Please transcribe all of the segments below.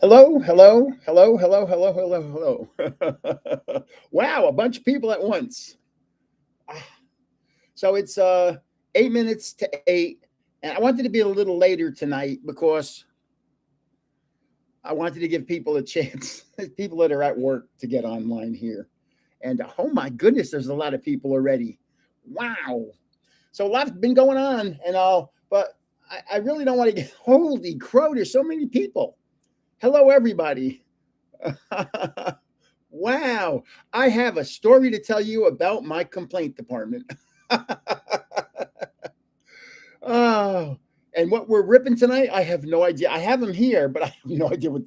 Hello, hello, hello, hello, hello, hello, hello. Wow, a bunch of people at once. Ah, So it's 8 minutes to 8, and I wanted to be a little later tonight because I wanted to give people a chance, people that are at work, to get online here. And oh my goodness, there's a lot of people already. Wow. So a lot's been going on and all, but I really don't want to get holy crow. There's so many people. Hello, everybody. Wow. I have a story to tell you about my complaint department. Oh, and what we're ripping tonight, I have no idea. I have them here, but I have no idea what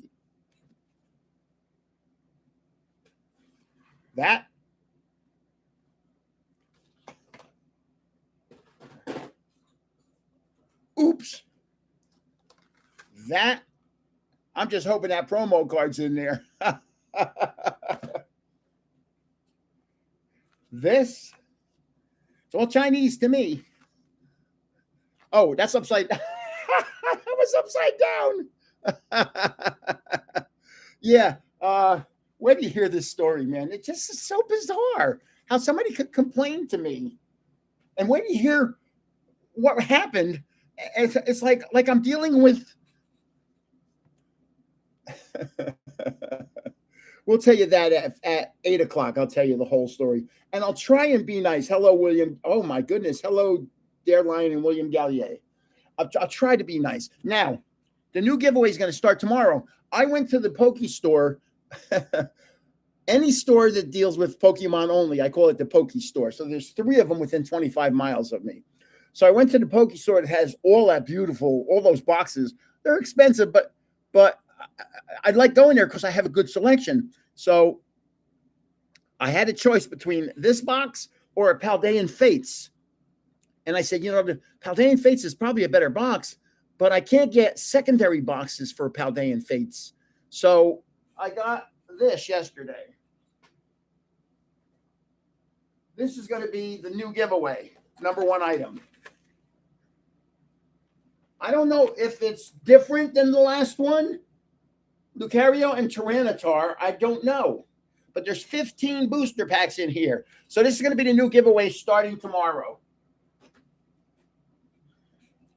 that. Oops. That. I'm just hoping that promo card's in there. This. It's all Chinese to me. Oh, that's upside down. I was upside down. Yeah. Where do you hear this story, man? It just is so bizarre how somebody could complain to me. And when you hear what happened, it's like I'm dealing with. We'll tell you that at 8 o'clock. I'll tell you the whole story, and I'll try and be nice. Hello, William. Oh my goodness. Hello, Dare Lion and William Gallier. I'll try to be nice. Now, the new giveaway is going to start tomorrow. I went to the Poke Store. Any store that deals with Pokemon only, I call it the Poke Store. So there's three of them within 25 miles of me. So I went to the Poke Store that has all that beautiful, all those boxes. They're expensive, but I like going there because I have a good selection. So I had a choice between this box or a Paldean Fates. And I said, the Paldean Fates is probably a better box, but I can't get secondary boxes for Paldean Fates. So I got this yesterday. This is going to be the new giveaway, number one item. I don't know if it's different than the last one, Lucario and Tyranitar. I don't know. But there's 15 booster packs in here. So this is going to be the new giveaway starting tomorrow.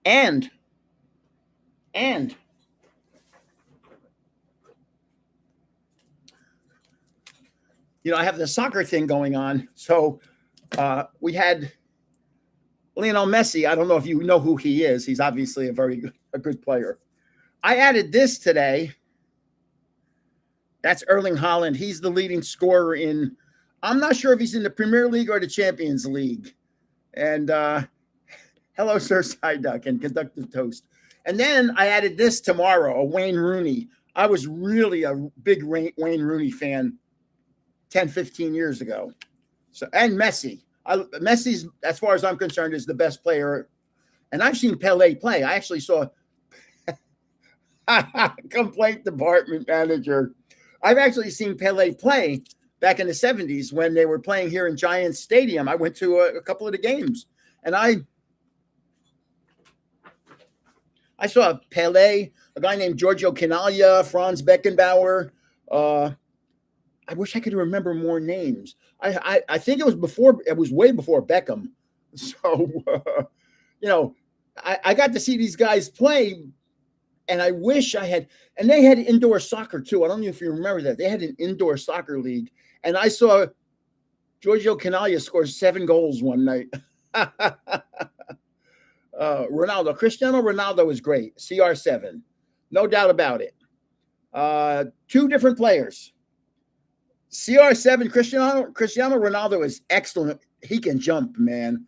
And I have the soccer thing going on. So we had Lionel Messi. I don't know if you know who he is. He's obviously a good player. I added this today. That's Erling Haaland. He's the leading scorer in. I'm not sure if he's in the Premier League or the Champions League. And hello, Sir Psyduck and Conductive Toast. And then I added this tomorrow, a Wayne Rooney. I was really a big Wayne Rooney fan 10, 15 years ago. So, and Messi. Messi's, as far as I'm concerned, is the best player. And I've seen Pele play. I actually saw complaint department manager. I've actually seen Pele play back in the 70s when they were playing here in Giants Stadium. I went to a couple of the games, and I saw Pele, a guy named Giorgio Canaglia, Franz Beckenbauer. I wish I could remember more names. I think it was way before Beckham. So, I got to see these guys play, and I wish I had. And they had indoor soccer too. I don't know if you remember that. They had an indoor soccer league, and I saw Giorgio Canaglia score 7 goals one night. Ronaldo, Cristiano Ronaldo is great. CR7, no doubt about it. Two different players. CR7, Cristiano Ronaldo is excellent. He can jump, man.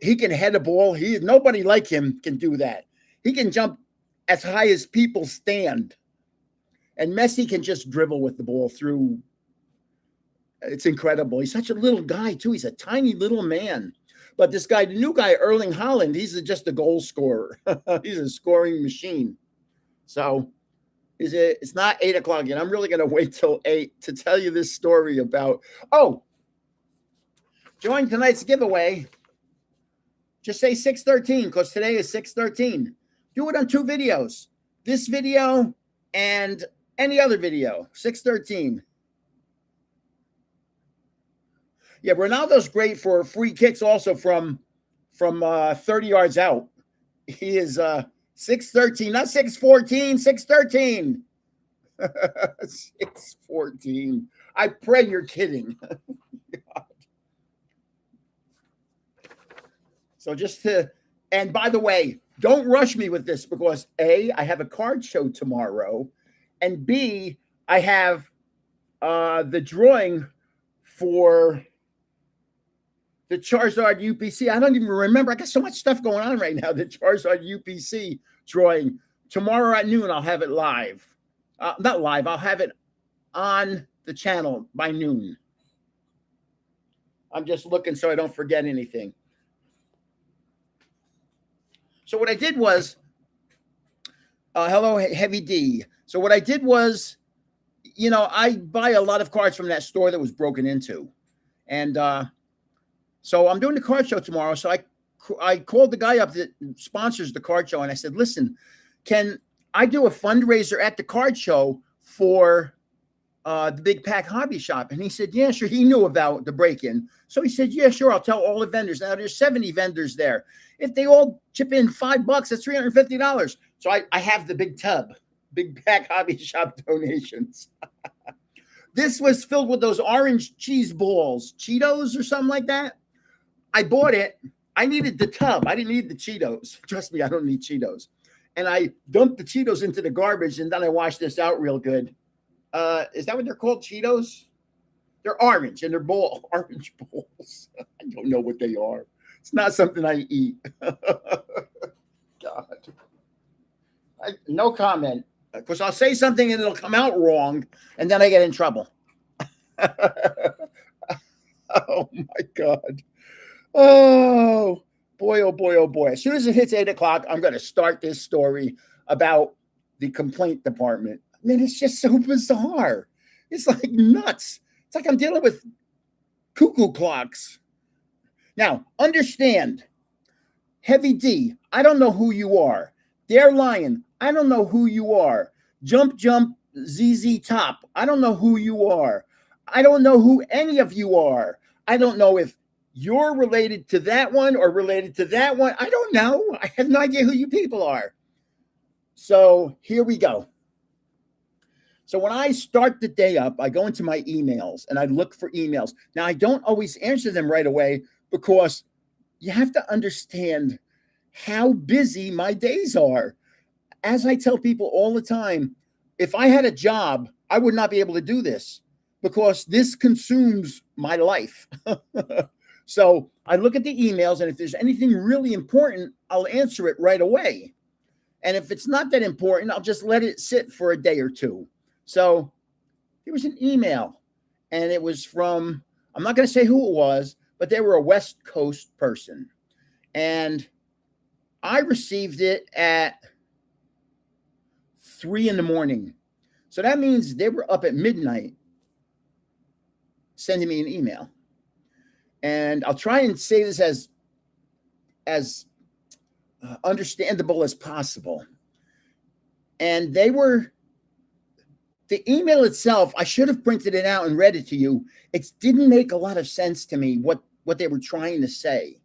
He can head a ball. Nobody like him can do that. He can jump as high as people stand. And Messi can just dribble with the ball through. It's incredible. He's such a little guy, too. He's a tiny little man. But this guy, the new guy, Erling Haaland, he's just a goal scorer. He's a scoring machine. So it's not 8 o'clock yet. I'm really going to wait till 8 to tell you this story about. Oh, join tonight's giveaway. Just say 613 because today is 613. Do it on 2 videos. This video and Any other video? 613. Yeah, Ronaldo's great for free kicks also from 30 yards out. He is 613, not 614, 613. 614. I pray you're kidding. So and by the way, don't rush me with this because A, I have a card show tomorrow, and B, I have the drawing for the Charizard UPC. I don't even remember. I got so much stuff going on right now. The Charizard UPC drawing. Tomorrow at noon, I'll have it live. Not live. I'll have it on the channel by noon. I'm just looking so I don't forget anything. So what I did was, hello, Heavy D. So what I did was, I buy a lot of cards from that store that was broken into. And so I'm doing the card show tomorrow. So I called the guy up that sponsors the card show. And I said, listen, can I do a fundraiser at the card show for the Big Pack Hobby Shop? And he said, yeah, sure. He knew about the break-in. So he said, yeah, sure. I'll tell all the vendors. Now there's 70 vendors there. If they all chip in $5, that's $350. So I have the big tub, Big Pack Hobby Shop donations. This was filled with those orange cheese balls, Cheetos or something like that. I bought it. I needed the tub. I didn't need the Cheetos. Trust me, I don't need Cheetos. And I dumped the Cheetos into the garbage, and then I washed this out real good. Is that what they're called, Cheetos? They're orange, and they're orange balls. I don't know what they are. It's not something I eat. God. No comment. Because I'll say something, and it'll come out wrong, and then I get in trouble. Oh, my God. Oh, boy, oh, boy, oh, boy. As soon as it hits 8 o'clock, I'm going to start this story about the complaint department. I mean, it's just so bizarre. It's like nuts. It's like I'm dealing with cuckoo clocks. Now, understand, Heavy D, I don't know who you are. Dare Lion, I don't know who you are. Jump ZZ Top, I don't know who you are. I don't know who any of you are. I don't know if you're related to that one or related to that one. I don't know. I have no idea who you people are. So here we go. So when I start the day up, I go into my emails and I look for emails. Now, I don't always answer them right away because you have to understand how busy my days are. As I tell people all the time, if I had a job, I would not be able to do this because this consumes my life. So I look at the emails, and if there's anything really important, I'll answer it right away. And if it's not that important, I'll just let it sit for a day or two. So there was an email, and it was from, I'm not going to say who it was, but they were a West Coast person. And I received it at 3 a.m. So that means they were up at midnight sending me an email. And I'll try and say this as understandable as possible. And the email itself, I should have printed it out and read it to you. It didn't make a lot of sense to me what they were trying to say.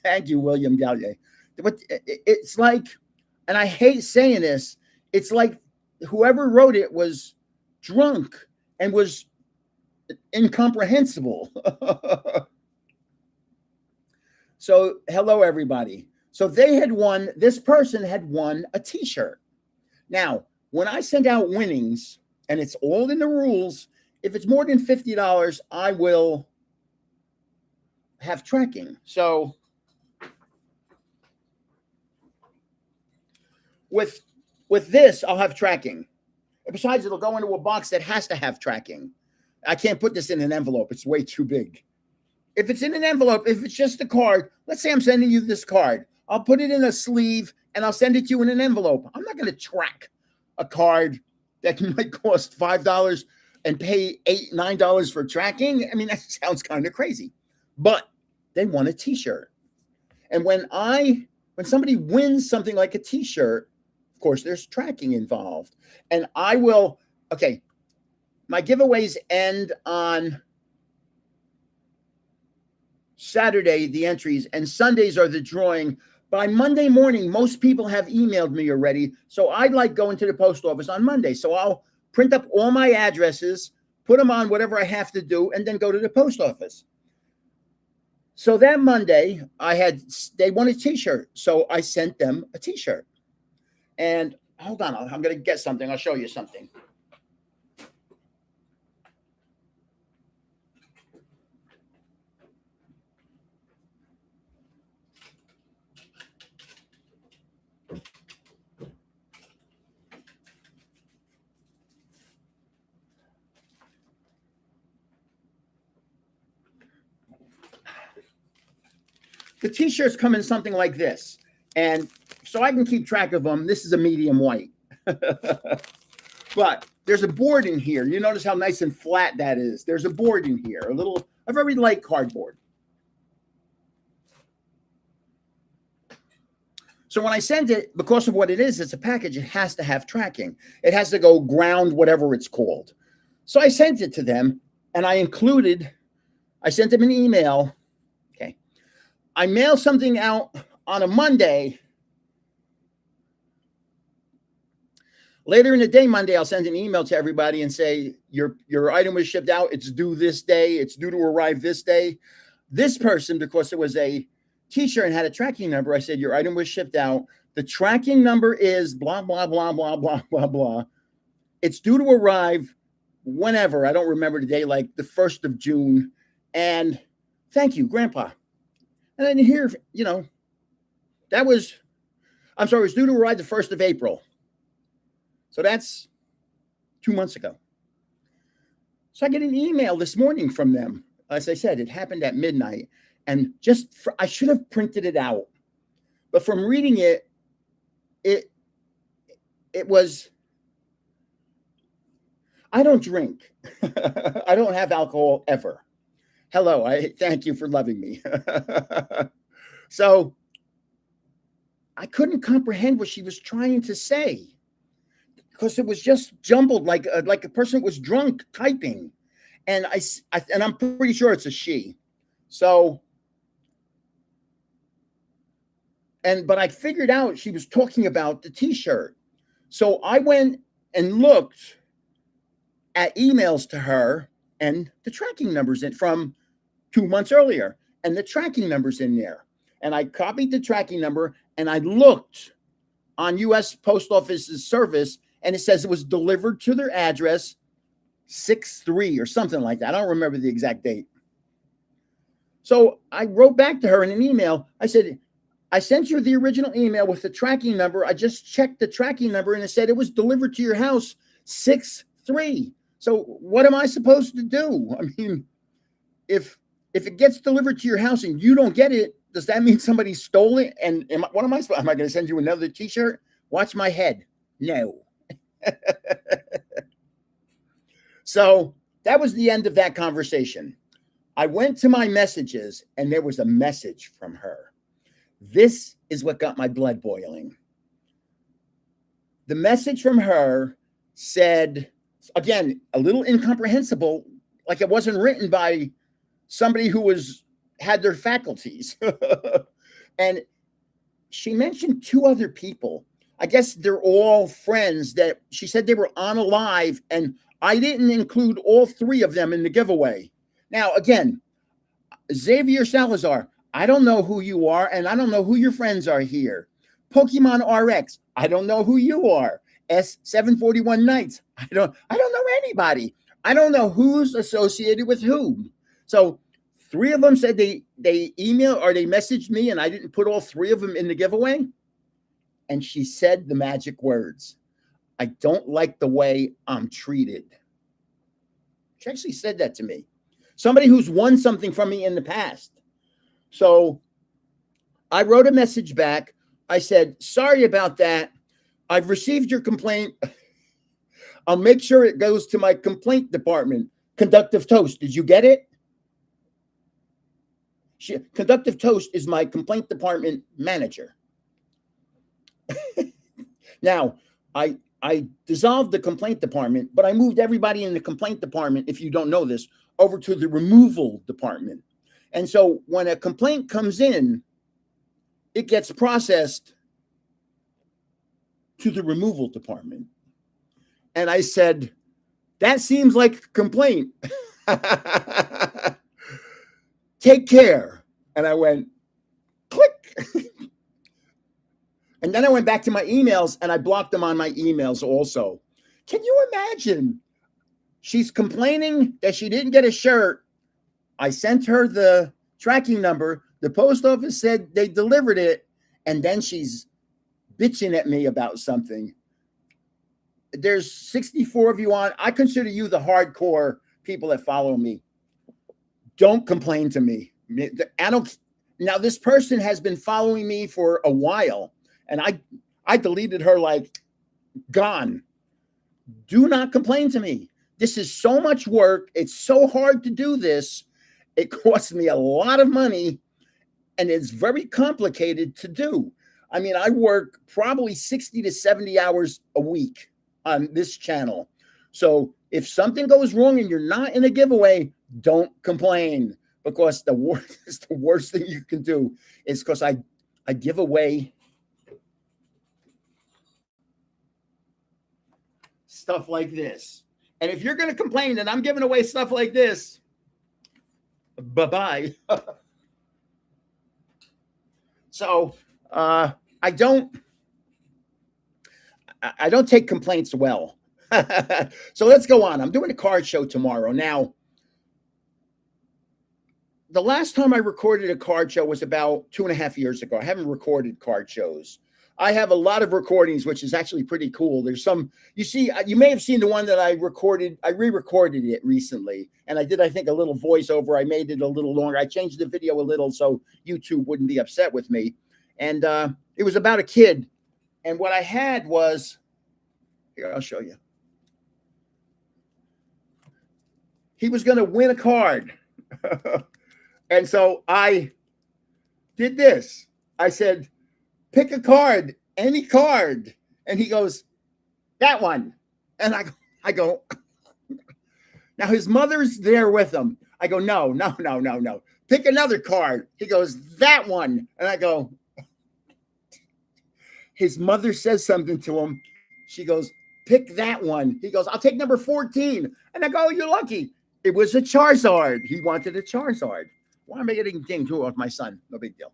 Thank you, William Gallier. But it's like, and I hate saying this, it's like whoever wrote it was drunk and was incomprehensible. So, hello, everybody. So this person had won a t-shirt. Now, when I send out winnings, and it's all in the rules, if it's more than $50, I will have tracking. So with this, I'll have tracking. And besides, it'll go into a box that has to have tracking. I can't put this in an envelope. It's way too big. If it's in an envelope, if it's just a card, let's say I'm sending you this card. I'll put it in a sleeve and I'll send it to you in an envelope. I'm not going to track a card that might cost $5 and pay $8, $9 for tracking. I mean, that sounds kind of crazy. But they want a t-shirt. And when somebody wins something like a t-shirt, Of course, there's tracking involved. And I will, okay, my giveaways end on Saturday, the entries, and Sundays are the drawing. By Monday morning, most people have emailed me already. So I'd like going to the post office on Monday. So I'll print up all my addresses, put them on whatever I have to do, and then go to the post office. So that Monday, they want a t-shirt. So I sent them a t-shirt. And hold on, I'm going to get something. I'll show you something. The t-shirts come in something like this. And so I can keep track of them. This is a medium white. But there's a board in here. You notice how nice and flat that is. There's a board in here, a very light cardboard. So when I send it, because of what it is, it's a package, it has to have tracking. It has to go ground, whatever it's called. So I sent it to them, and I sent them an email. Okay. I mail something out on a Monday. Later in the day, Monday, I'll send an email to everybody and say, your item was shipped out. It's due this day. It's due to arrive this day. This person, because it was a t-shirt and had a tracking number, I said, your item was shipped out. The tracking number is blah, blah, blah, blah, blah, blah, blah. It's due to arrive whenever. I don't remember the day, like the 1st of June. And thank you, Grandpa. And then here, it was due to arrive the 1st of April. So that's 2 months ago. So I get an email this morning from them. As I said, it happened at midnight. And I should have printed it out. But from reading it, it was, I don't drink. I don't have alcohol ever. Hello, I thank you for loving me. So I couldn't comprehend what she was trying to say because it was just jumbled like a person was drunk typing. And I'm pretty sure it's a she. So, but I figured out she was talking about the t-shirt. So I went and looked at emails to her and the tracking numbers from 2 months earlier, and the tracking numbers in there. And I copied the tracking number and I looked on U.S. Post Office's service, and it says it was delivered to their address 6/3 or something like that. I don't remember the exact date. So I wrote back to her in an email. I said, I sent you the original email with the tracking number. I just checked the tracking number and it said it was delivered to your house 6/3. So what am I supposed to do? I mean, if it gets delivered to your house and you don't get it, does that mean somebody stole it? And what am I supposed? Am I going to send you another t-shirt? Watch my head. No. So that was the end of that conversation. I went to my messages and there was a message from her. This is what got my blood boiling. The message from her said, again, a little incomprehensible, like it wasn't written by somebody who had their faculties. And she mentioned 2 other people. I guess they're all friends that she said they were on a live, and I didn't include all 3 of them in the giveaway. Now, again, Xavier Salazar, I don't know who you are, and I don't know who your friends are here. Pokemon RX, I don't know who you are. S741 Knights, I don't know anybody. I don't know who's associated with whom. So 3 of them said they emailed or they messaged me, and I didn't put all 3 of them in the giveaway. And she said the magic words, I don't like the way I'm treated. She actually said that to me. Somebody who's won something from me in the past. So I wrote a message back. I said, sorry about that. I've received your complaint. I'll make sure it goes to my complaint department. Conductive Toast, did you get it? Conductive Toast is my complaint department manager. Now, I dissolved the complaint department, but I moved everybody in the complaint department, if you don't know this, over to the removal department. And so when a complaint comes in, it gets processed to the removal department. And I said, that seems like a complaint. Take care. And I went, click. And then I went back to my emails and I blocked them on my emails also. Can you imagine? She's complaining that she didn't get a shirt. I sent her the tracking number. The post office said they delivered it. And then she's bitching at me about something. There's 64 of you on. I consider you the hardcore people that follow me. Don't complain to me. I don't. Now, this person has been following me for a while. And I deleted her like gone. Do not complain to me. This is so much work. It's so hard to do this. It costs me a lot of money and it's very complicated to do. I mean, I work probably 60 to 70 hours a week on this channel. So if something goes wrong and you're not in a giveaway, don't complain, because the worst thing you can do is, because I give away stuff like this. And if you're going to complain that I'm giving away stuff like this, bye-bye. So I don't take complaints well. So let's go on. I'm doing a card show tomorrow. Now, the last time I recorded a card show was about 2.5 years ago. I haven't recorded card shows. I have a lot of recordings, which is actually pretty cool. There's some, you see, you may have seen the one that I recorded. I re-recorded it recently. And I did, I think, a little voiceover. I made it a little longer. I changed the video a little so YouTube wouldn't be upset with me. And it was about a kid. And what I had was, here, I'll show you. He was going to win a card. And so I did this. I said, pick a card, any card. And he goes, that one. And I go, now his mother's there with him. I go, no. Pick another card. He goes, that one. And I go, his mother says something to him. She goes, pick that one. He goes, I'll take number 14. And I go, oh, you're lucky. It was a Charizard. He wanted a Charizard. Why am I getting dinged off my son? No big deal.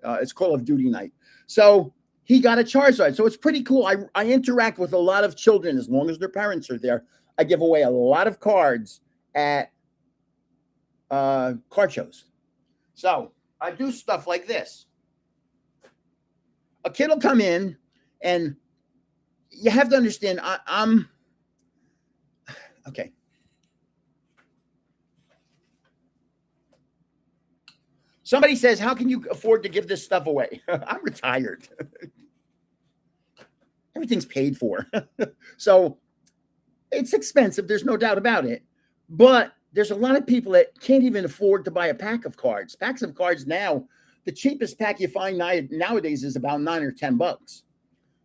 It's Call of Duty night. So he got a Charizard. So it's pretty cool. I interact with a lot of children as long as their parents are there. I give away a lot of cards at card shows. So I do stuff like this. A kid will come in, and you have to understand, I'm okay. Somebody says, how can you afford to give this stuff away? I'm retired. Everything's paid for. So it's expensive. There's no doubt about it. But there's a lot of people that can't even afford to buy a pack of cards. Packs of cards now, the cheapest pack you find nowadays is about $9 or $10.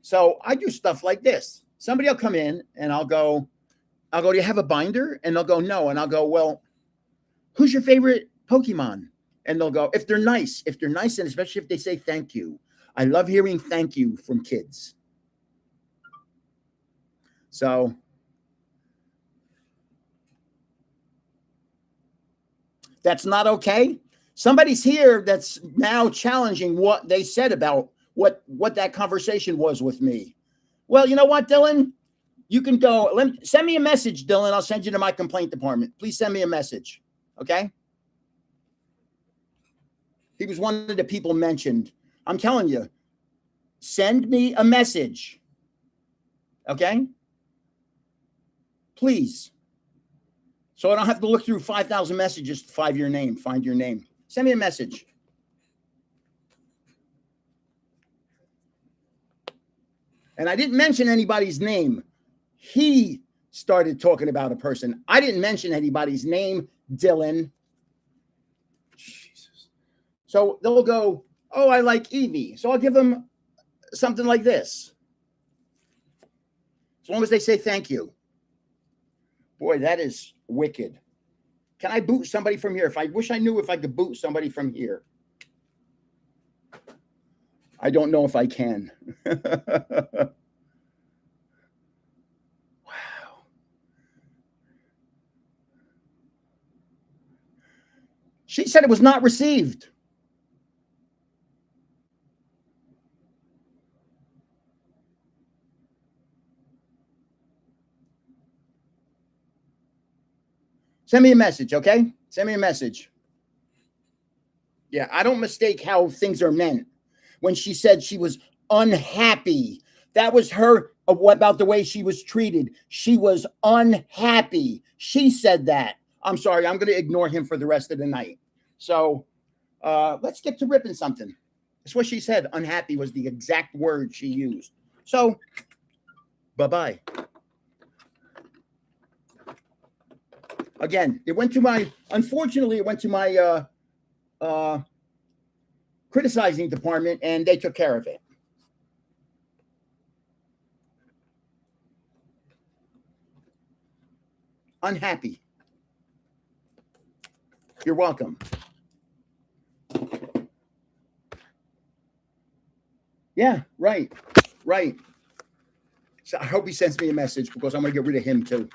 So I do stuff like this. Somebody will come in and I'll go, do you have a binder? And they'll go, no. And I'll go, well, who's your favorite Pokemon? And they'll go, if they're nice, and especially if they say thank you. I love hearing thank you from kids. So that's not okay. Somebody's here that's now challenging what they said about what that conversation was with me. Well, you know what, Dylan? You can go, send me a message, Dylan. I'll send you to my complaint department. Please send me a message. Okay? He was one of the people mentioned. I'm telling you, send me a message. Okay? Please. So I don't have to look through 5,000 messages to find your name. Send me a message. And I didn't mention anybody's name. He started talking about a person. I didn't mention anybody's name, Dylan. Jesus. So they'll go, oh, I like Evie. So I'll give them something like this. As long as they say thank you. Boy, that is wicked. Can I boot somebody from here? I wish I knew if I could boot somebody from here. I don't know if I can. Wow. She said it was not received. Send me a message, okay? Send me a message. Yeah, I don't mistake how things are meant. When she said she was unhappy, that was her about the way she was treated. She was unhappy. She said that. I'm sorry, I'm going to ignore him for the rest of the night. So let's get to ripping something. That's what she said. Unhappy was the exact word she used. So, bye-bye. Again, it went to my, unfortunately, it went to my criticizing department, and they took care of it. Unhappy. You're welcome. Yeah, right. So I hope he sends me a message because I'm going to get rid of him too.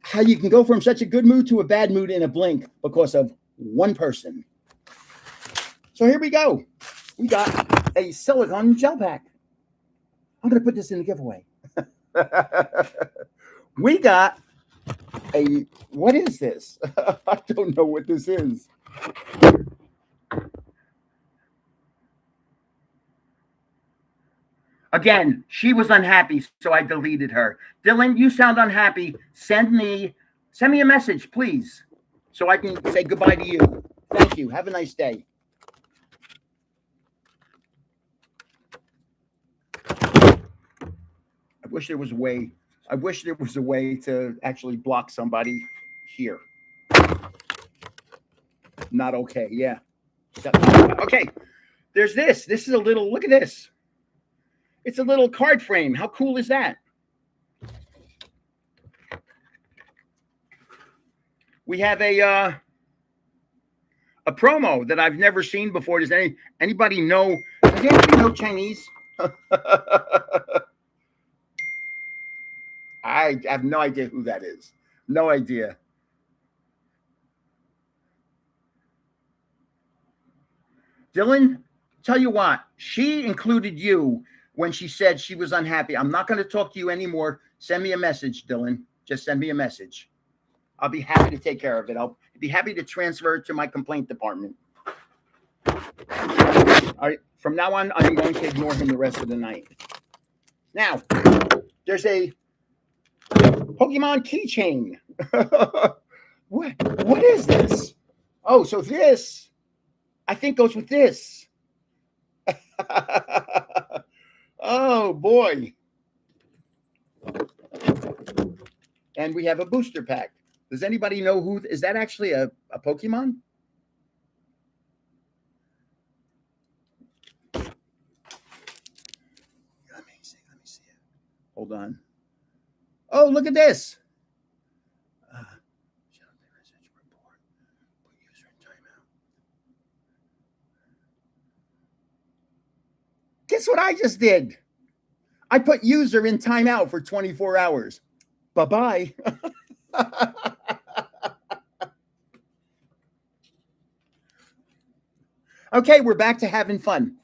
How you can go from such a good mood to a bad mood in a blink because of one person. So here we go. We got a silicone gel pack. I'm going to put this in the giveaway. We got a, what is this? I don't know what this is. Again, she was unhappy, so I deleted her. Dylan, you sound unhappy. Send me a message, please, so I can say goodbye to you. Thank you. Have a nice day. I wish there was a way. I wish there was a way to actually block somebody here. Not okay. Yeah. Okay. There's this. This is a little, look at this. It's a little card frame. How cool is that? We have a promo that I've never seen before. Does anybody know? Does anybody know Chinese? I have no idea who that is. No idea. Dylan, tell you what, she included you when she said she was unhappy. I'm not going to talk to you anymore. Send me a message, Dylan. Just send me a message. I'll be happy to take care of it. I'll be happy to transfer it to my complaint department. All right. From now on, I'm going to ignore him the rest of the night. Now, there's a Pokemon keychain. What is this? Oh, so this, I think, goes with this. Oh, boy. And we have a booster pack. Does anybody know who? Is that actually a Pokemon? Let me see it. Hold on. Oh, look at this. Guess what I just did? I put user in timeout for 24 hours. Bye-bye. Okay, we're back to having fun.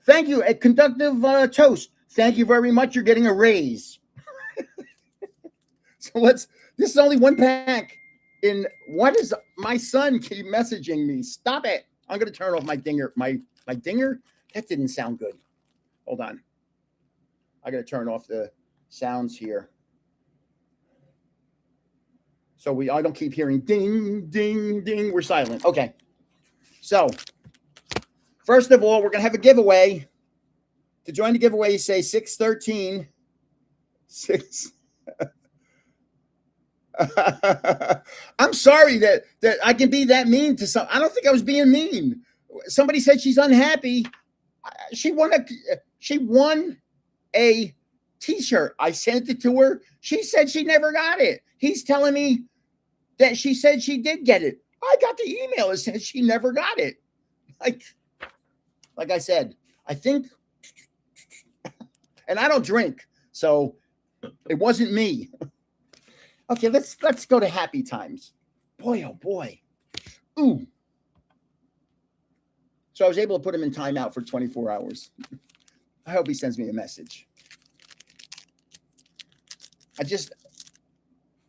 Thank you. A conductive toast. Thank you very much. You're getting a raise. So this is only one pack. What is my son keep messaging me? Stop it. I'm going to turn off my dinger. My dinger? That didn't sound good. Hold on. I got to turn off the sounds here. So I don't keep hearing ding, ding, ding. We're silent. Okay. So first of all, we're going to have a giveaway. To join the giveaway, say 613. 6. I'm sorry that I can be that mean to some. I don't think I was being mean. Somebody said she's unhappy. She won a t-shirt. I sent it to her. She said she never got it. He's telling me that she said she did get it. I got the email that says she never got it. Like I said, I think, and I don't drink, so it wasn't me. Okay, let's go to happy times. Boy, oh boy. Ooh. So I was able to put him in timeout for 24 hours. I hope he sends me a message.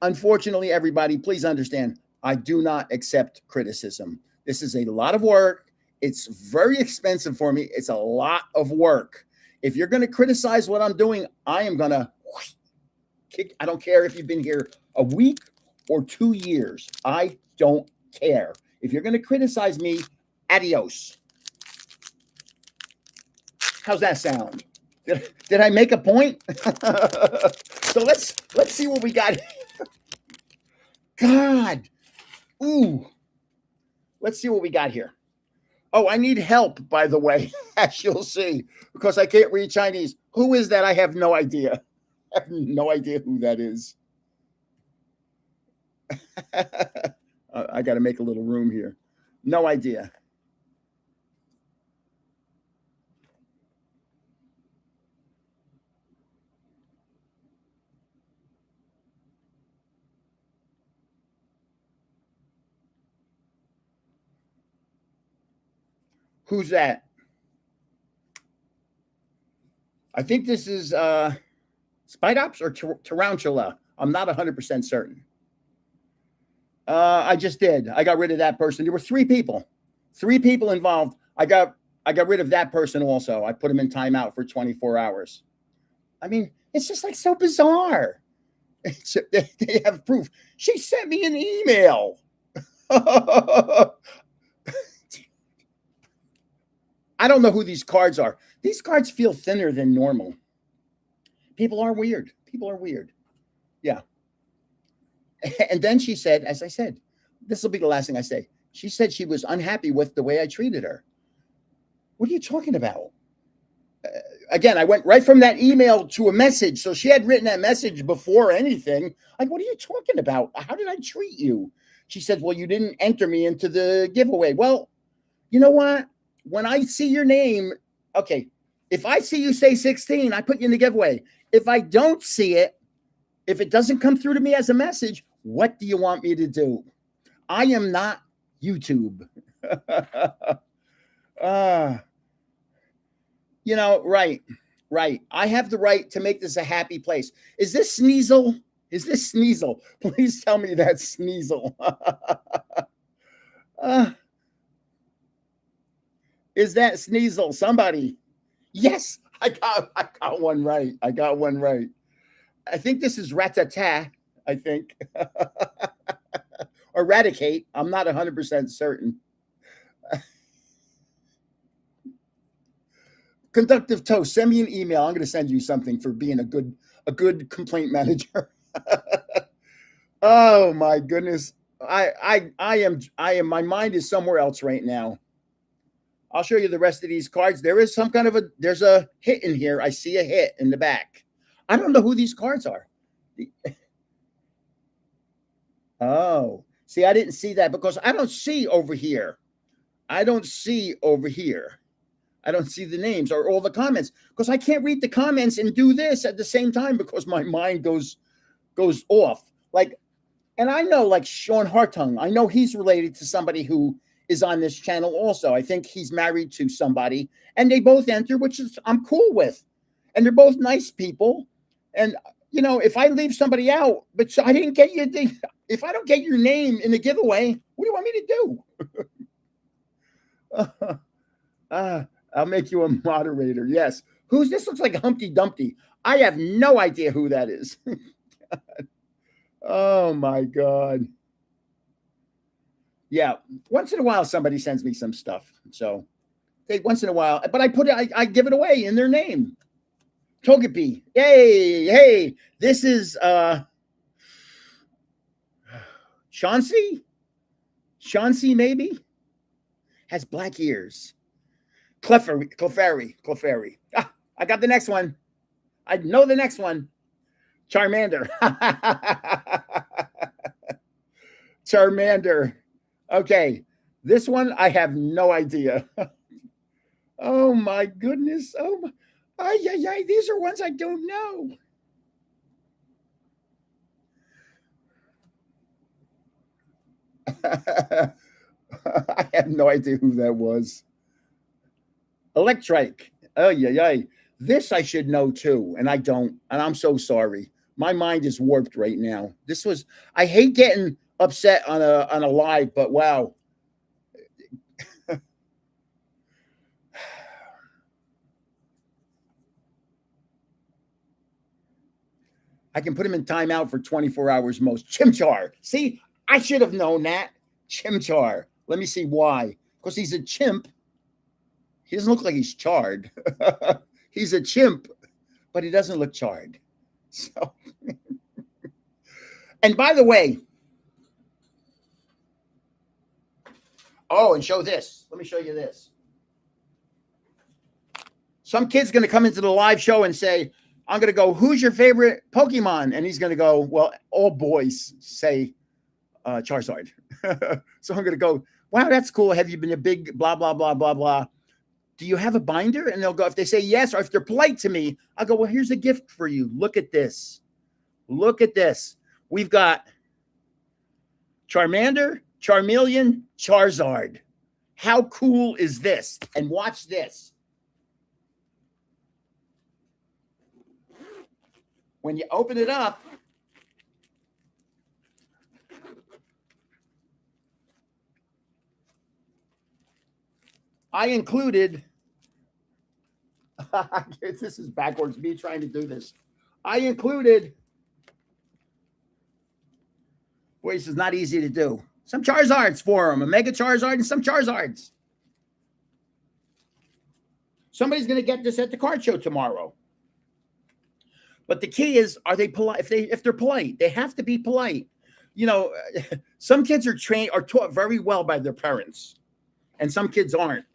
Unfortunately, everybody, please understand, I do not accept criticism. This is a lot of work. It's very expensive for me. It's a lot of work. If you're going to criticize what I'm doing, I am going to kick. I don't care if you've been here a week or 2 years. I don't care. If you're going to criticize me, adios. How's that sound? Did I make a point? So let's see what we got. God. Ooh. Let's see what we got here. Oh, I need help, by the way, as you'll see, because I can't read Chinese. Who is that? I have no idea. I have no idea who that is. I got to make a little room here. No idea. Who's that? I think this is Spidops or Tarantula. I'm not 100% certain. I just did. I got rid of that person. There were 3 people involved. I got rid of that person also. I put him in timeout for 24 hours. I mean, it's just like so bizarre. They have proof. She sent me an email. I don't know who these cards are. These cards feel thinner than normal. People are weird. Yeah. And then she said, as I said, this will be the last thing I say. She said she was unhappy with the way I treated her. What are you talking about? Again, I went right from that email to a message. So she had written that message before anything. Like, what are you talking about? How did I treat you? She said, well, you didn't enter me into the giveaway. Well, you know what? When I see your name, okay, if I see you say 16, I put you in the giveaway. If I don't see it, if it doesn't come through to me as a message, what do you want me to do? I am not YouTube. Right. I have the right to make this a happy place. Is this Sneasel? Please tell me that's Sneasel. Is that Sneasel? Somebody. Yes, I got one right. I think this is Ratata, I think. Or Eradicate. I'm not 100% certain. Conductive Toast, send me an email. I'm going to send you something for being a good complaint manager. Oh my goodness. I am my mind is somewhere else right now. I'll show you the rest of these cards. There is there's a hit in here. I see a hit in the back. I don't know who these cards are. Oh, see, I didn't see that because I don't see over here. I don't see the names or all the comments because I can't read the comments and do this at the same time because my mind goes off. And I know like Sean Hartung, I know he's related to somebody who is on this channel also. I think he's married to somebody and they both enter, which is I'm cool with. And they're both nice people. And if I leave somebody out, but so I didn't get you, if I don't get your name in the giveaway, what do you want me to do? I'll make you a moderator. Yes. Who's this? Looks like Humpty Dumpty. I have no idea who that is. Oh my God. Yeah. Once in a while, somebody sends me some stuff. So once in a while, but I give it away in their name. Togepi. Hey, this is Chauncey maybe. Has black ears. Clefairy. Ah, I got the next one. I know the next one. Charmander. Charmander. Okay. This one, I have no idea. Oh my goodness. Oh my. Ay, ay, ay. These are ones I don't know. I have no idea who that was. Electrike. Oh, yeah, yeah. This I should know too, and I don't. And I'm so sorry. My mind is warped right now. This was. I hate getting upset on a live, but wow. I can put him in timeout for 24 hours most. Chimchar. See, I should have known that. Chimchar. Let me see why. Because he's a chimp. He doesn't look like he's charred. He's a chimp, but he doesn't look charred. So, and by the way, oh, and show this. Let me show you this. Some kid's going to come into the live show and say, I'm going to go, who's your favorite Pokemon? And he's going to go, well, all boys say Charizard. So I'm going to go, wow, that's cool. Have you been a big blah, blah, blah, blah, blah? Do you have a binder? And they'll go, if they say yes, or if they're polite to me, I'll go, well, here's a gift for you. Look at this. Look at this. We've got Charmander, Charmeleon, Charizard. How cool is this? And watch this. When you open it up, I included, this is backwards, me trying to do this. I included, boy, this is not easy to do. Some Charizards for them, a Mega Charizard and some Charizards. Somebody's going to get this at the card show tomorrow. But the key is, are they polite? If they're polite, they have to be polite. You know, some kids are taught very well by their parents, and some kids aren't.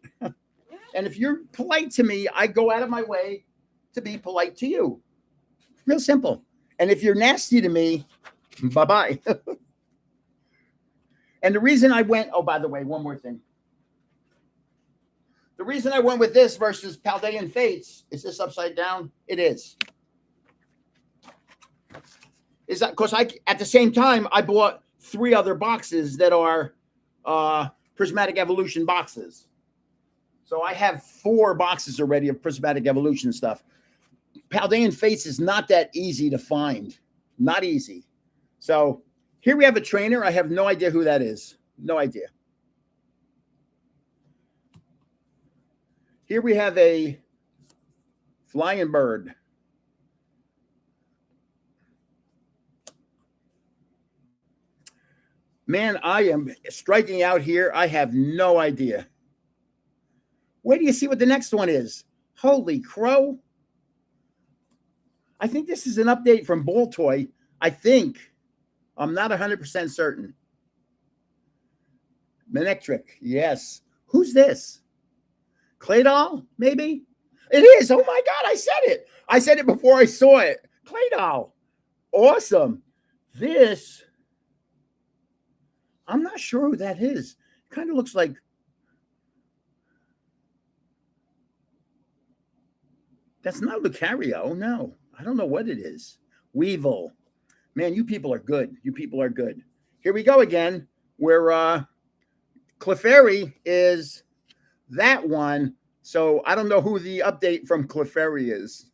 And if you're polite to me, I go out of my way to be polite to you. Real simple. And if you're nasty to me, bye-bye. And the reason I went, oh, by the way, one more thing. The reason I went with this versus Paldean Fates, is this upside down? It is. Is that because at the same time, I bought 3 other boxes that are Prismatic Evolution boxes. So I have 4 boxes already of Prismatic Evolution stuff. Paldean Fates is not that easy to find. Not easy. So here we have a trainer. I have no idea who that is. No idea. Here we have a flying bird. Man, I am striking out here. I have no idea. Wait till you see what the next one is. Holy crow. I think this is an update from Baltoy. I think. I'm not 100% certain. Manectric. Yes. Who's this? Claydol, maybe? It is. Oh, my God. I said it. I said it before I saw it. Claydol. Awesome. This, I'm not sure who that is. Kind of looks like, that's not Lucario. No, I don't know what it is. Weevil. Man, you people are good. You people are good. Here we go again, where Clefairy is that one. So I don't know who the update from Clefairy is.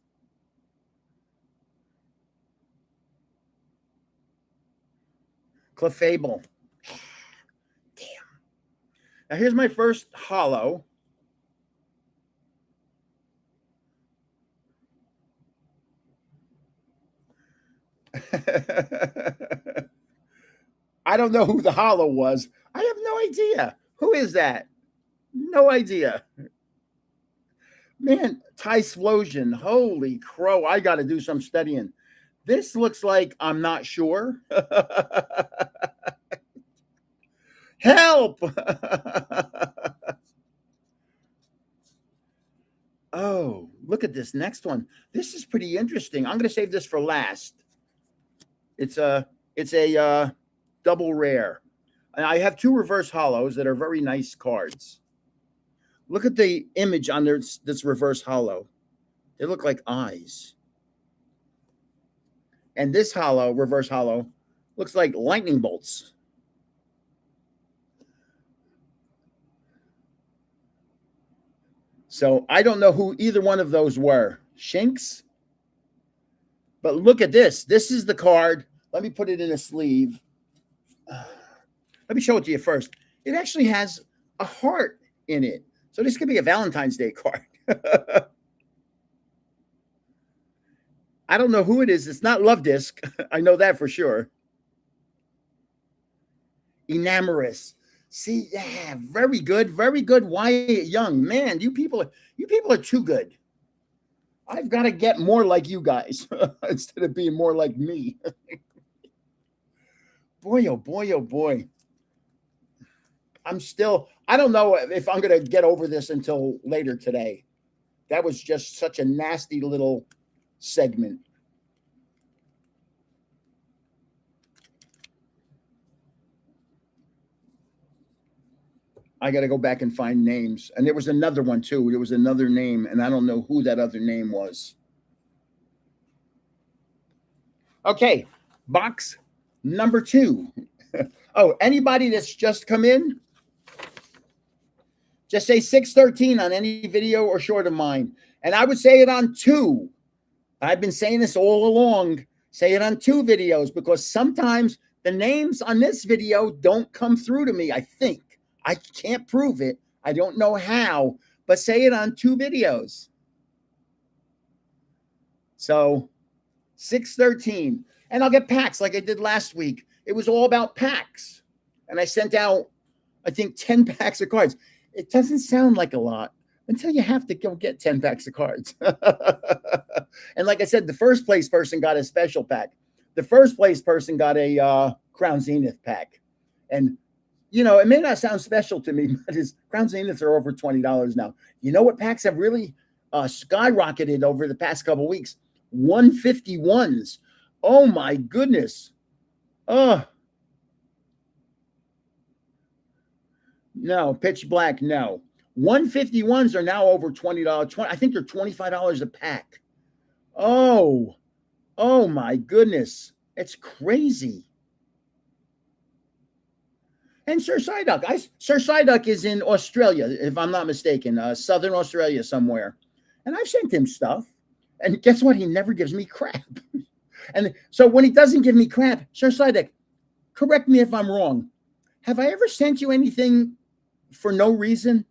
Clefable. Damn. Now here's my first holo. I don't know who the holo was. I have no idea. Who is that? No idea. Man, Typhlosion. Holy crow. I got to do some studying. This looks like I'm not sure. Help. Look at this next one. This is pretty interesting. I'm going to save this for last. It's a double rare. And I have two reverse hollows that are very nice cards. Look at the image on this reverse hollow. They look like eyes. And this hollow, reverse hollow, looks like lightning bolts. So I don't know who either one of those were. Shinx? But look at this. This is the card. Let me put it in a sleeve. Let me show it to you first. It actually has a heart in it. So this could be a Valentine's Day card. I don't know who it is. It's not Love Disc. I know that for sure. Enamorous. See, yeah, very good. Very good. Wyatt Young. Man, you people are too good. I've got to get more like you guys instead of being more like me. Boy, oh boy, oh boy. I don't know if I'm going to get over this until later today. That was just such a nasty little segment. I got to go back and find names. And there was another one too. There was another name, and I don't know who that other name was. Okay, box number 2. Oh, anybody that's just come in, just say 613 on any video or short of mine. And I would say it on 2. I've been saying this all along. Say it on 2 videos because sometimes the names on this video don't come through to me, I think. I can't prove it. I don't know how, but say it on 2 videos. So 613. And I'll get packs like I did last week. It was all about packs. And I sent out, I think, 10 packs of cards. It doesn't sound like a lot until you have to go get 10 packs of cards. And like I said, the first place person got a special pack. The first place person got a Crown Zenith pack. And you know, it may not sound special to me, but his Crown Zeniths are over $20 now. You know what packs have really skyrocketed over the past couple of weeks? 151s. Oh, my goodness. No, pitch black, no. 151s are now over $20. I think they're $25 a pack. Oh, my goodness. It's crazy. And Sir Psyduck. Sir Psyduck is in Australia, if I'm not mistaken, Southern Australia somewhere. And I've sent him stuff. And guess what? He never gives me crap. And so when he doesn't give me crap, Sir Psyduck, correct me if I'm wrong. Have I ever sent you anything for no reason?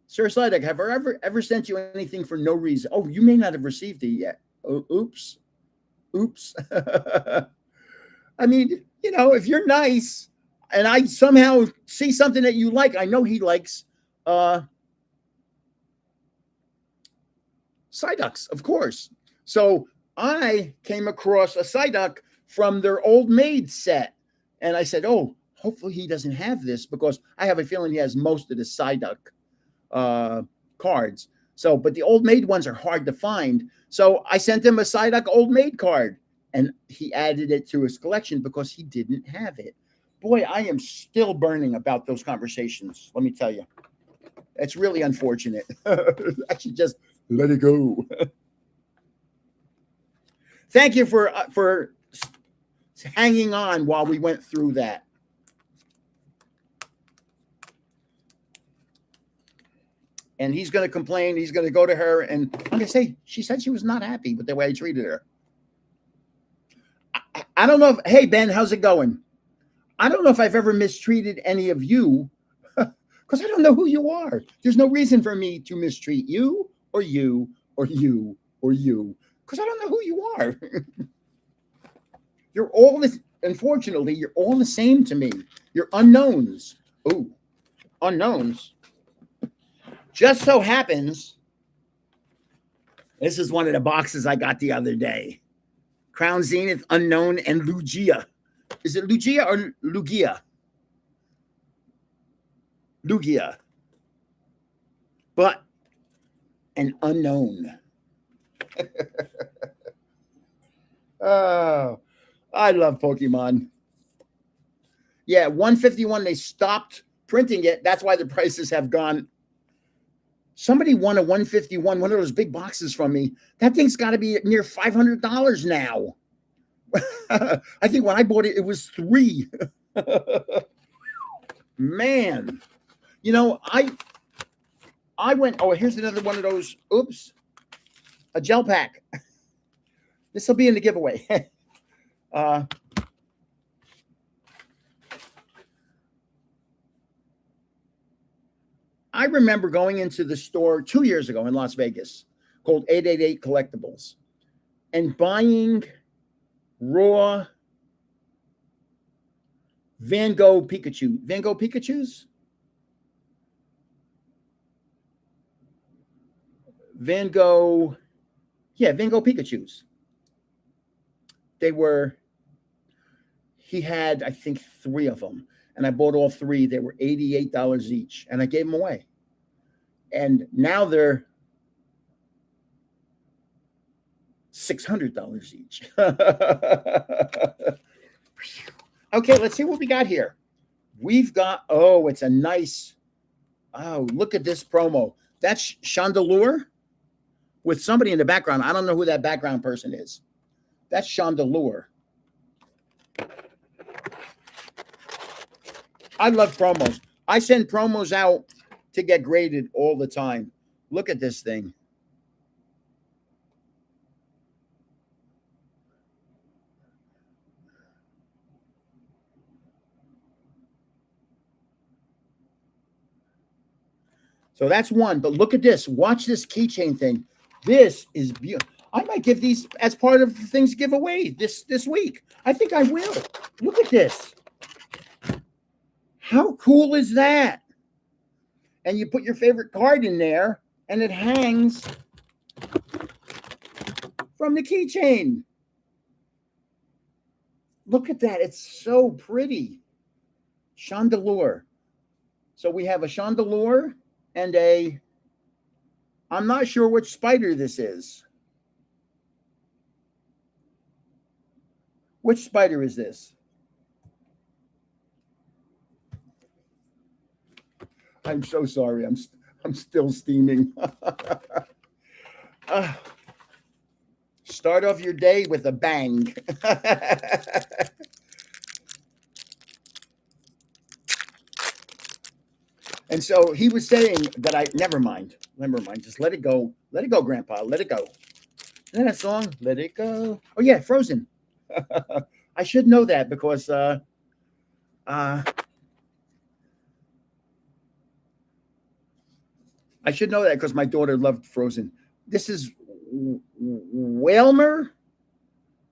Sir Psyduck, have I ever sent you anything for no reason? Oh, you may not have received it yet. Oh, oops. I mean, you know, if you're nice and I somehow see something that you like, I know he likes Psyducks, of course. So I came across a Psyduck from their Old Maid set. And I said, oh, hopefully he doesn't have this because I have a feeling he has most of the Psyduck cards. So, but the Old Maid ones are hard to find. So I sent him a Psyduck Old Maid card. And he added it to his collection because he didn't have it. Boy, I am still burning about those conversations. Let me tell you. It's really unfortunate. I should just let it go. Thank you for hanging on while we went through that. And he's going to complain. He's going to go to her. And I'm going to say, she said she was not happy with the way I treated her. I don't know if, hey, Ben, how's it going? I don't know if I've ever mistreated any of you because I don't know who you are. There's no reason for me to mistreat you or you or you or you because I don't know who you are. You're all this, unfortunately, you're all the same to me. You're unknowns. Oh, unknowns. Just so happens, this is one of the boxes I got the other day. Crown Zenith, Unknown, and Lugia. Is it Lugia or Lugia? Lugia. but an unknown. Oh, I love Pokemon. Yeah, 151, they stopped printing it. That's why the prices have gone. Somebody won a 151, one of those big boxes from me. That thing's got to be near $500 now. I think when I bought it, it was $3. Man, you know, I went. Oh, here's another one of those. Oops, a gel pack. This will be in the giveaway. I remember going into the store 2 years ago in Las Vegas called 888 Collectibles and buying raw Van Gogh Pikachu. Van Gogh Pikachus? Van Gogh. Yeah, Van Gogh Pikachus. He had, I think, 3 of them. And I bought all 3. They were $88 each. And I gave them away. And now they're $600 each. Okay, let's see what we got here. We've got, oh, it's a nice, oh, look at this promo. That's Chandelure with somebody in the background. I don't know who that background person is. That's Chandelure. I love promos. I send promos out to get graded all the time. Look at this thing. So that's one. But look at this. Watch this keychain thing. This is beautiful. I might give these as part of the things to give away this week. I think I will. Look at this. How cool is that? And you put your favorite card in there, and it hangs from the keychain. Look at that. It's so pretty. Chandelure. So we have a Chandelure and I'm not sure which spider this is. Which spider is this? I'm so sorry. I'm still steaming. Start off your day with a bang. And so he was saying that never mind. Just let it go. Let it go, Grandpa. Let it go. Isn't that song? Let it go. Oh yeah, Frozen. I should know that because I should know that because my daughter loved Frozen. This is Wailmer?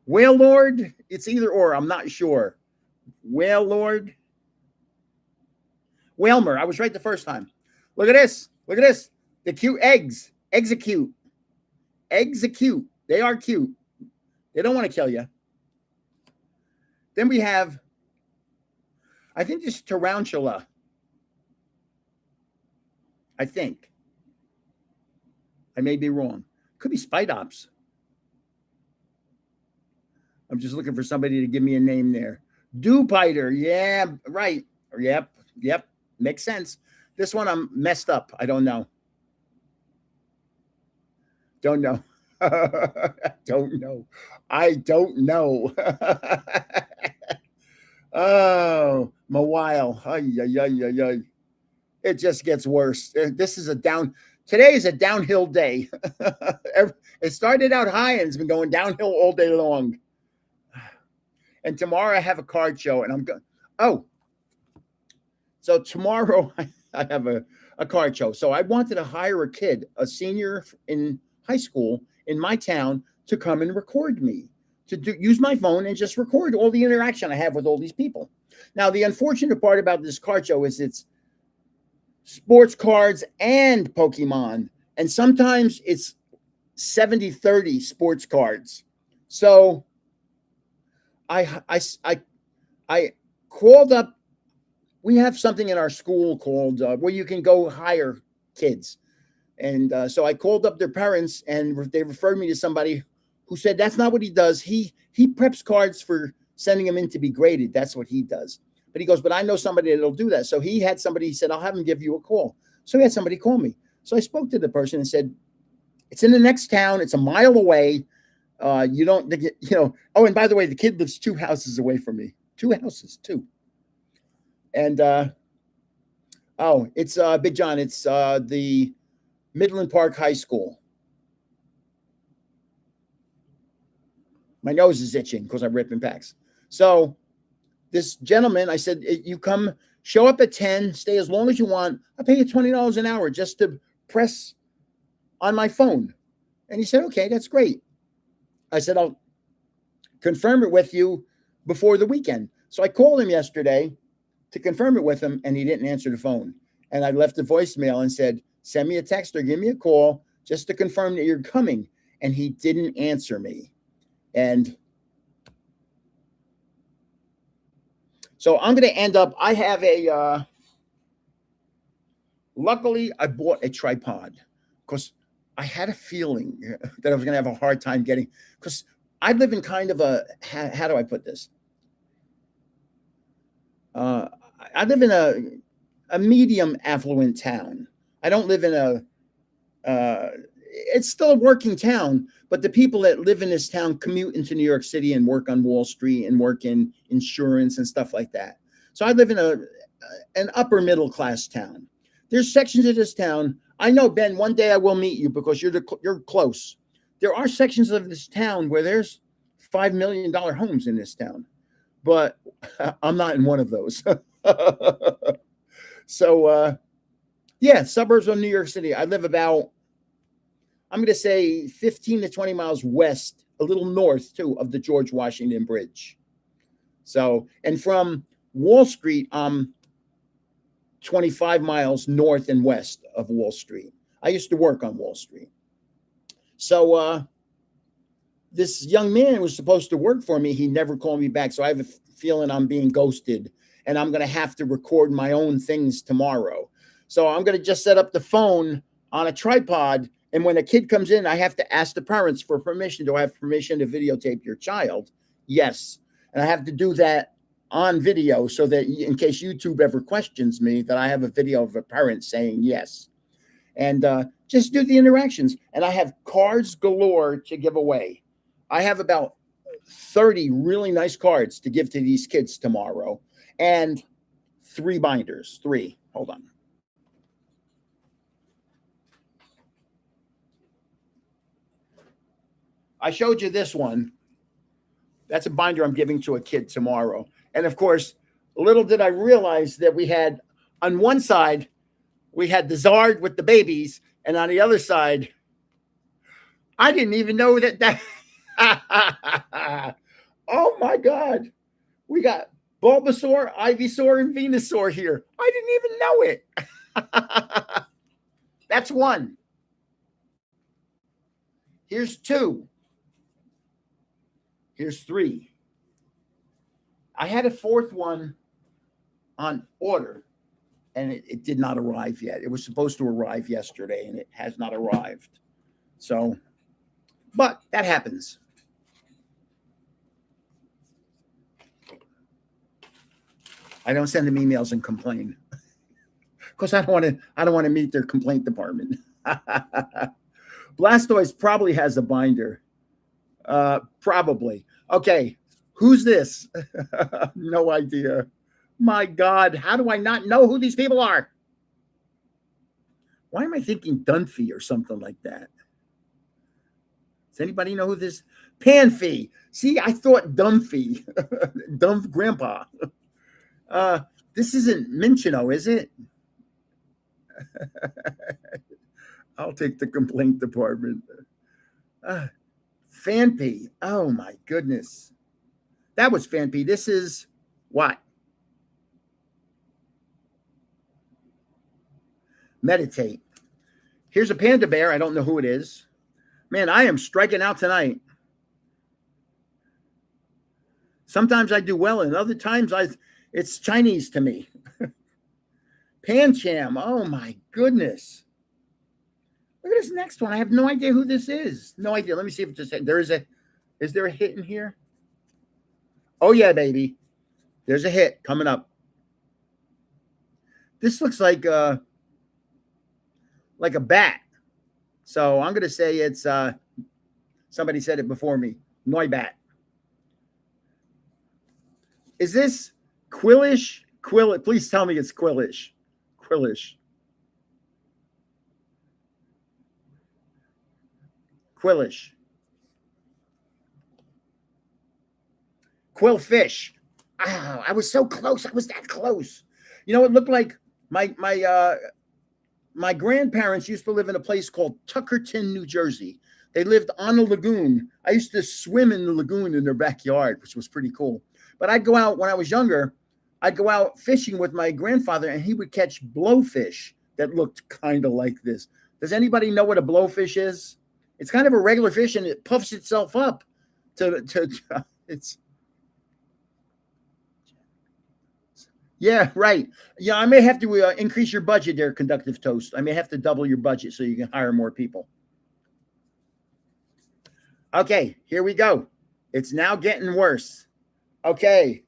Wailord? It's either or. I'm not sure. Wailord? Wailmer. I was right the first time. Look at this. Look at this. The cute eggs. Eggs are cute. Eggs are cute. They are cute. They don't want to kill you. Then we have, I think this is Tarantula. I think. I may be wrong. Could be Spidops. I'm just looking for somebody to give me a name there. Dewpider. Yeah, right. Yep. Makes sense. This one I'm messed up. I don't know. Don't know. I don't know. Oh, Mawile. Ay. It just gets worse. This is today is a downhill day. It started out high and it's been going downhill all day long. And tomorrow I have a card show and I'm going. Oh, so tomorrow I have a card show. So I wanted to hire a kid, a senior in high school in my town, to come and record me, use my phone and just record all the interaction I have with all these people. Now, the unfortunate part about this card show is it's sports cards and Pokemon. And sometimes it's 70-30 sports cards. So I called up. We have something in our school called where you can go hire kids. And so I called up their parents, and they referred me to somebody who said that's not what he does. He preps cards for sending them in to be graded. That's what he does. But he goes, but I know somebody that'll do that. So he had somebody. He said, I'll have him give you a call. So he had somebody call me. So I spoke to the person and said, it's in the next town. It's a mile away. You don't, Oh, and by the way, the kid lives 2 houses away from me. 2 houses, 2. And it's Big John. It's the Midland Park High School. My nose is itching because I'm ripping packs. So this gentleman, I said, you come, show up at 10, stay as long as you want. I'll pay you $20 an hour just to press on my phone. And he said, okay, that's great. I said, I'll confirm it with you before the weekend. So I called him yesterday to confirm it with him, and he didn't answer the phone. And I left a voicemail and said, send me a text or give me a call just to confirm that you're coming. And he didn't answer me. And so I'm going to end up, I have luckily I bought a tripod because I had a feeling that I was going to have a hard time getting, because I live in kind of a, how do I put this? I live in a medium affluent town. I don't live in it's still a working town, but the people that live in this town commute into New York City and work on Wall Street and work in insurance and stuff like that. So I live in an upper middle class town. There's sections of this town. I know, Ben, one day I will meet you because you're close. There are sections of this town where there's $5 million homes in this town, but I'm not in one of those. So, yeah, suburbs of New York City. I live about, I'm going to say 15 to 20 miles west, a little north too, of the George Washington Bridge. So, and from Wall Street, I'm 25 miles north and west of Wall Street. I used to work on Wall Street. So, this young man was supposed to work for me. He never called me back. So I have a feeling I'm being ghosted, and I'm going to have to record my own things tomorrow. So I'm going to just set up the phone on a tripod. And when a kid comes in, I have to ask the parents for permission. Do I have permission to videotape your child? Yes. And I have to do that on video so that in case YouTube ever questions me, that I have a video of a parent saying yes. And just do the interactions. And I have cards galore to give away. I have about 30 really nice cards to give to these kids tomorrow. And 3 binders. 3. Hold on. I showed you this one. That's a binder I'm giving to a kid tomorrow. And of course, little did I realize that we had, on one side, we had the Zard with the babies. And on the other side, I didn't even know that. Oh my God. We got Bulbasaur, Ivysaur, and Venusaur here. I didn't even know it. That's 1. Here's 2. Here's 3. I had a 4th one on order, and it did not arrive yet. It was supposed to arrive yesterday, and it has not arrived. So, but that happens. I don't send them emails and complain because I don't want to meet their complaint department. Blastoise probably has a binder. Probably. Okay. Who's this? No idea. My God. How do I not know who these people are? Why am I thinking Dunphy or something like that? Does anybody know who this? Panphy. See, I thought Dunphy. Dumb grandpa. This isn't Minchino, is it? I'll take the complaint department. Fanpy. Oh my goodness. That was Fanpy. This is what? Meditate. Here's a panda bear. I don't know who it is. Man, I am striking out tonight. Sometimes I do well, and other times it's Chinese to me. Pancham. Oh my goodness. Look at this next one. I have no idea who this is. No idea. Let me see if it's is there a hit in here? Oh yeah, baby. There's a hit coming up. This looks like a bat. So I'm gonna say it's somebody said it before me. Noibat. Is this Quillish? Please tell me it's Quillish. Quillish. Quillish. Quillfish. Oh, I was so close. I was that close. You know, it looked like my grandparents used to live in a place called Tuckerton, New Jersey. They lived on a lagoon. I used to swim in the lagoon in their backyard, which was pretty cool. But I'd go out when I was younger. I'd go out fishing with my grandfather, and he would catch blowfish that looked kind of like this. Does anybody know what a blowfish is? It's kind of a regular fish, and it puffs itself up it's. Yeah, right. Yeah, I may have to increase your budget there, Conductive Toast. I may have to double your budget so you can hire more people. Okay, here we go. It's now getting worse. Okay.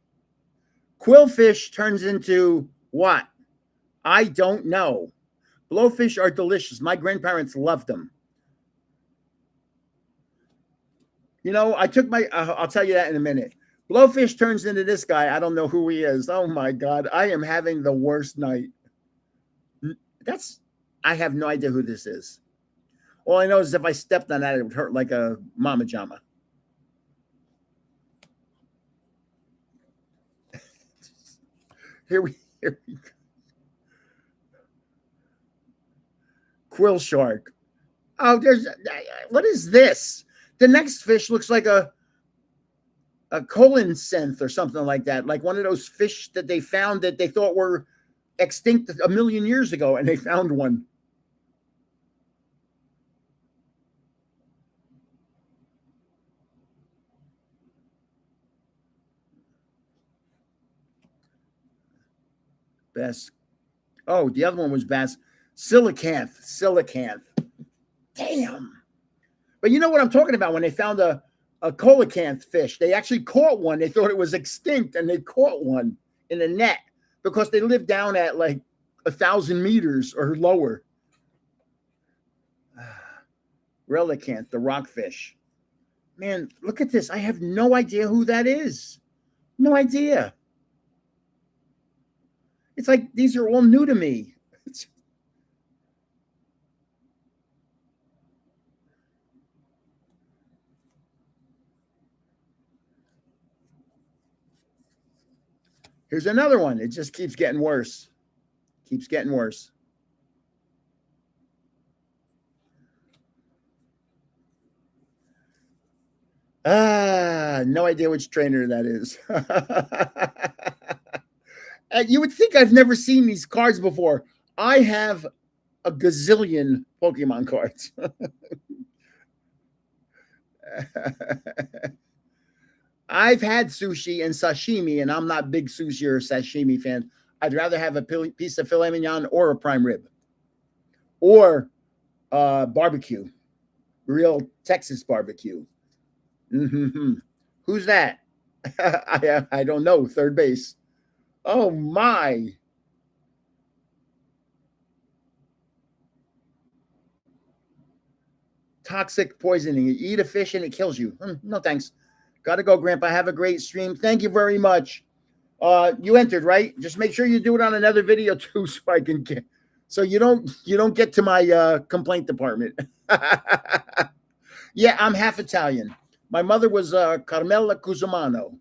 Quillfish turns into what? I don't know. Blowfish are delicious. My grandparents loved them. You know, I took my, I'll tell you that in a minute. Blowfish turns into this guy. I don't know who he is. Oh my God. I am having the worst night. I have no idea who this is. All I know is if I stepped on that, it would hurt like a mama jama. Here we go. Quill shark. Oh, what is this? The next fish looks like a colonsynth or something like that, like one of those fish that they found that they thought were extinct 1 million years ago, and they found one. Bass. Oh, the other one was bass. Coelacanth. Damn. But you know what I'm talking about when they found a coelacanth fish. They actually caught one. They thought it was extinct, and they caught one in a net because they live down at like 1,000 meters or lower. Relicanth, the rockfish. Man, look at this. I have no idea who that is. No idea. It's like these are all new to me. Here's another one. It just keeps getting worse. Keeps getting worse. No idea which trainer that is. And you would think I've never seen these cards before. I have a gazillion Pokemon cards. I've had sushi and sashimi, and I'm not a big sushi or sashimi fan. I'd rather have a piece of filet mignon or a prime rib or barbecue, real Texas barbecue. Mm-hmm. Who's that? I don't know. Third base. Oh my. Toxic poisoning. You eat a fish and it kills you. No thanks. Gotta go, Grandpa. Have a great stream. Thank you very much. You entered, right? Just make sure you do it on another video too, so I can get so you don't get to my complaint department. Yeah, I'm half Italian. My mother was Carmela Cusimano.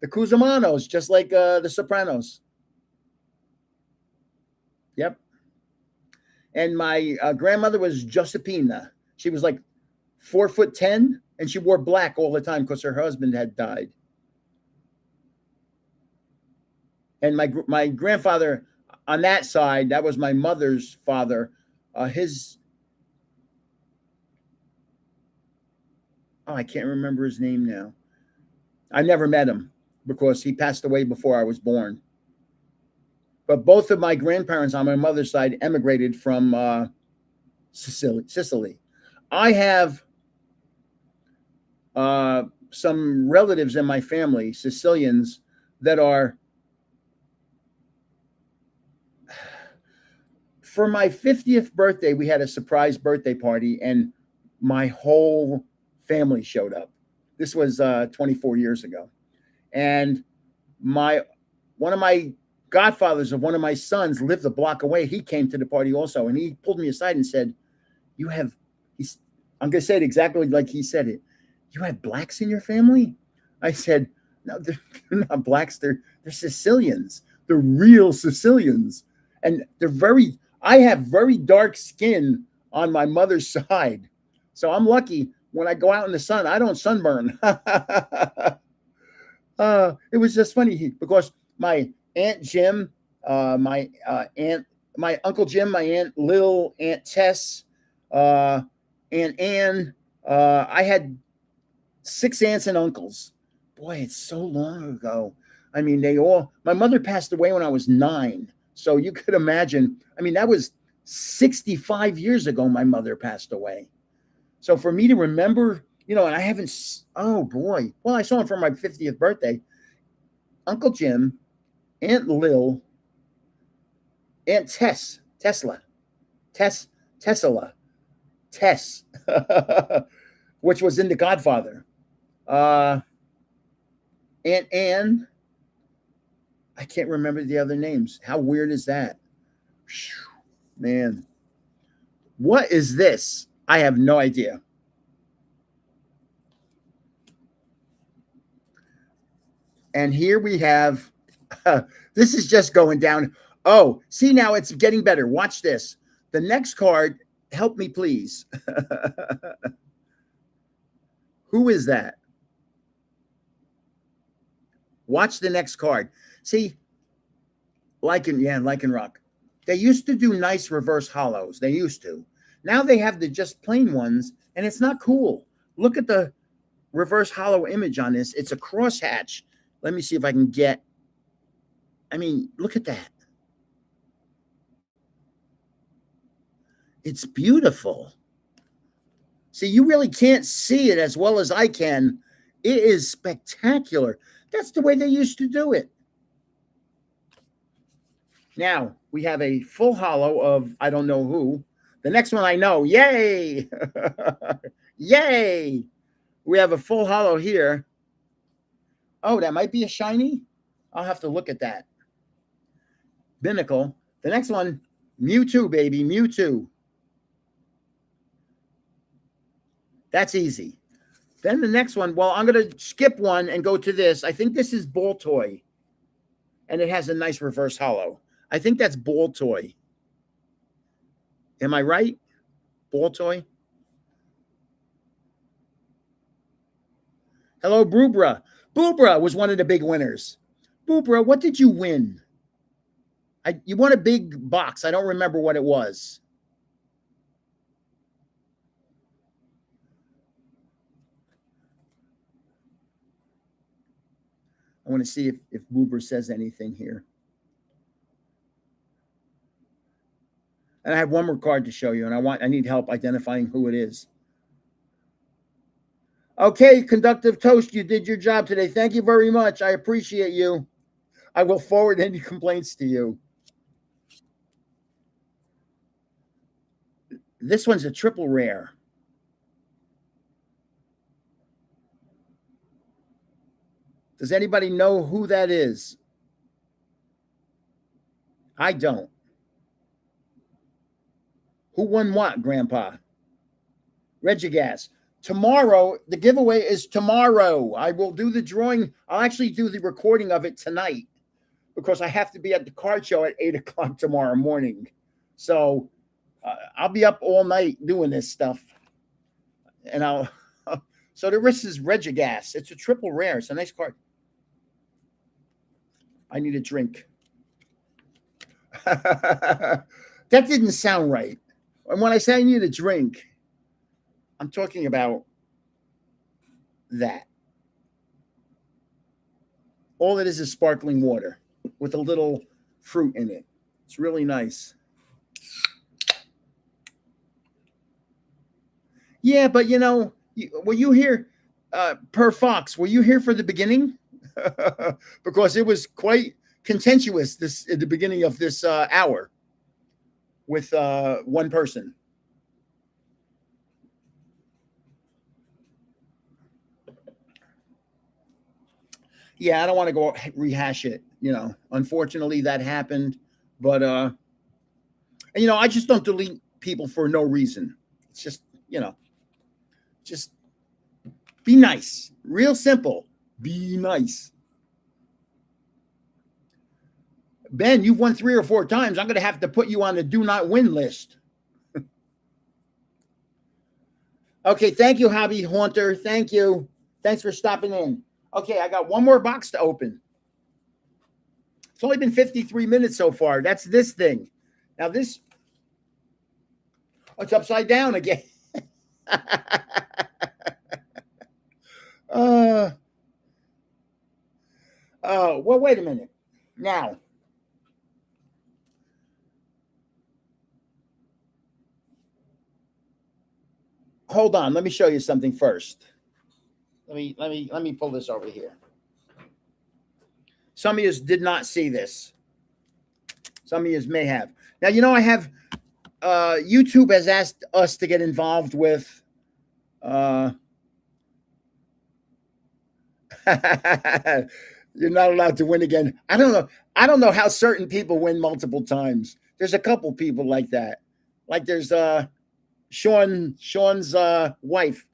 The Cusimanos, just like the Sopranos. Yep. And my grandmother was Giuseppina. She was like 4'10", and she wore black all the time because her husband had died. And my grandfather on that side, that was my mother's father. I can't remember his name now. I never met him because he passed away before I was born. But both of my grandparents on my mother's side emigrated from Sicily. I have some relatives in my family, Sicilians, that are, for my 50th birthday, we had a surprise birthday party, and my whole family showed up. This was 24 years ago. And my one of my godfathers of one of my sons lived a block away. He came to the party also, and he pulled me aside and said, "You have," he's, I'm going to say it exactly like he said it. "You have blacks in your family?" I said, "No, they're not blacks. They're Sicilians. They're real Sicilians, and they're very. I have very dark skin on my mother's side, so I'm lucky. When I go out in the sun, I don't sunburn." It was just funny because my aunt Jim, my uncle Jim, my aunt Lil, Aunt Tess, uh, Aunt Ann. I had 6 aunts and uncles. Boy, it's so long ago. I mean, they all. My mother passed away when I was 9, so you could imagine. I mean, that was 65 years ago. My mother passed away. So for me to remember, and I haven't. Oh boy. Well, I saw him for my 50th birthday. Uncle Jim, Aunt Lil, Aunt Tesla, Tess, which was in The Godfather. Uh, Aunt Anne. I can't remember the other names. How weird is that? Man, what is this? I have no idea. And here we have, this is just going down. Oh, see, now it's getting better. Watch this. The next card, help me, please. Who is that? Watch the next card. See, Lycanroc. They used to do nice reverse hollows. They used to. Now they have the just plain ones, and it's not cool. Look at the reverse hollow image on this. It's a crosshatch. Let me see if I can get. I mean, look at that. It's beautiful. See, you really can't see it as well as I can. It is spectacular. That's the way they used to do it. Now we have a full hollow of I don't know who. The next one I know. Yay! Yay! We have a full hollow here. Oh, that might be a shiny. I'll have to look at that. Binnacle. The next one, Mewtwo, baby. Mewtwo. That's easy. Then the next one, well, I'm going to skip one and go to this. I think this is Baltoy. And it has a nice reverse hollow. I think that's Baltoy. Am I right? Baltoy? Hello, Boobra. Boobra was one of the big winners. Boobra, what did you win? You won a big box. I don't remember what it was. I want to see if Boobra says anything here. And I have one more card to show you, and I need help identifying who it is. Okay, Conductive Toast, you did your job today. Thank you very much. I appreciate you. I will forward any complaints to you. This one's a triple rare. Does anybody know who that is? I don't. Who won what, Grandpa? Regigas. Tomorrow, the giveaway is tomorrow. I will do the drawing. I'll actually do the recording of it tonight because I have to be at the card show at 8 o'clock tomorrow morning. So I'll be up all night doing this stuff. And so the risk is Regigas. It's a triple rare. It's a nice card. I need a drink. That didn't sound right. And when I say I need a drink, I'm talking about that. All it is sparkling water with a little fruit in it. It's really nice. Yeah, but were you here, per Fox? Were you here for the beginning? Because it was quite contentious this at the beginning of this hour with one person. Yeah, I don't want to go rehash it. Unfortunately, that happened, but I just don't delete people for no reason. It's just just be nice. Real simple. Be nice. Ben, you've won 3 or 4 times. I'm going to have to put you on the do not win list. Okay, thank you, Hobby Haunter. Thank you. Thanks for stopping in. Okay, I got one more box to open. It's only been 53 minutes so far. That's this thing. Now this, it's upside down again. Well, wait a minute. Now, hold on. Let me show you something first. Let me pull this over here. Some of you did not see this. Some of you may have. Now, I have YouTube has asked us to get involved with you're not allowed to win again. I don't know how certain people win multiple times. There's a couple people like that. Like there's Sean's wife,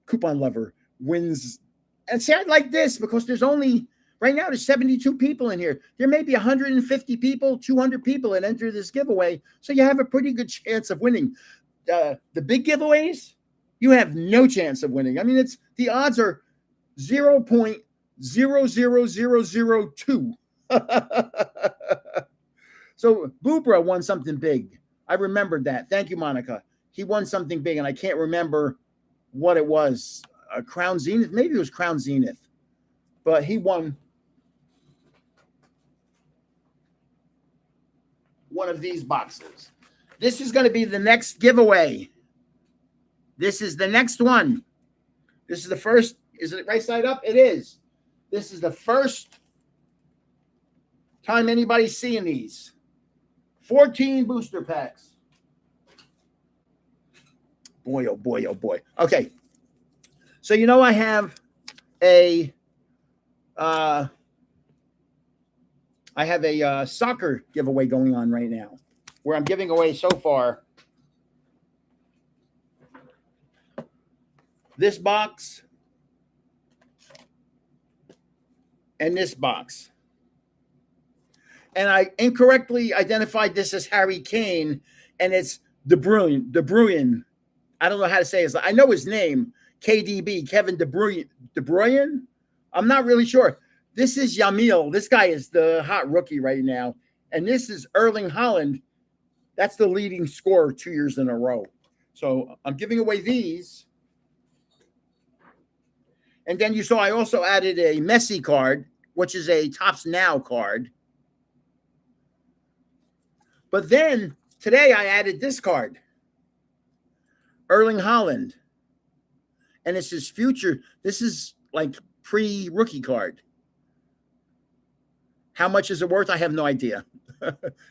Coupon Lover, wins. And see, I like this because there's only right now there's 72 people in here. There may be 150 people, 200 people that enter this giveaway, so you have a pretty good chance of winning. The big giveaways, you have no chance of winning. I mean, the odds are 0.00002. So Boobra won something big. I remembered that. Thank you, Monica. He won something big, and I can't remember what it was. Crown Zenith? Maybe it was Crown Zenith. But he won one of these boxes. This is going to be the next giveaway. This is the next one. This is the first. Is it right side up? It is. This is the first time anybody's seeing these. 14 booster packs. Boy, oh boy, oh boy. Okay. So I have a soccer giveaway going on right now, where I'm giving away so far this box and this box. And I incorrectly identified this as Harry Kane, and it's De Bruyne. I don't know how to say his. I know his name, KDB, Kevin De Bruyne. I'm not really sure. This is Yamil. This guy is the hot rookie right now. And this is Erling Haaland. That's the leading scorer 2 years in a row. So I'm giving away these. And then you saw I also added a Messi card, which is a Topps Now card. But then today I added this card, Erling Haaland. And it's his future. This is like pre-rookie card. How much is it worth? I have no idea.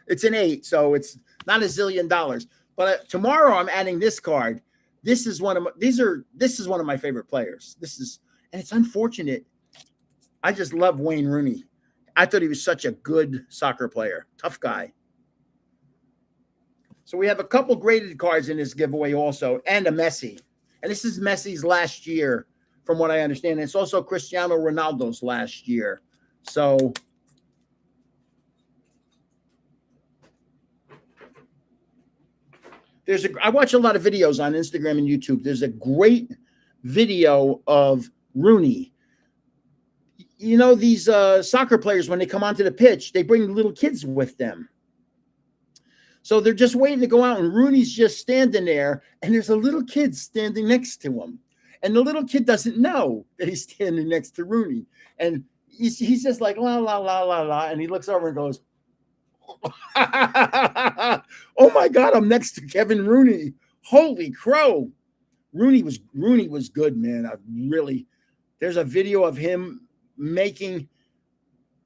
It's an 8, so it's not $1 zillion. But tomorrow I'm adding this card. This is one of my favorite players. And it's unfortunate. I just love Wayne Rooney. I thought he was such a good soccer player. Tough guy. So we have a couple graded cards in this giveaway also, and a Messi. And this is Messi's last year, from what I understand. It's also Cristiano Ronaldo's last year. So I watch a lot of videos on Instagram and YouTube. There's a great video of Rooney. These soccer players, when they come onto the pitch, they bring little kids with them. So they're just waiting to go out, and Rooney's just standing there, and there's a little kid standing next to him. And the little kid doesn't know that he's standing next to Rooney. And he's just like, la, la, la, la, la. And he looks over and goes, oh, my God, I'm next to Kevin Rooney. Holy crow. Rooney was good, man. There's a video of him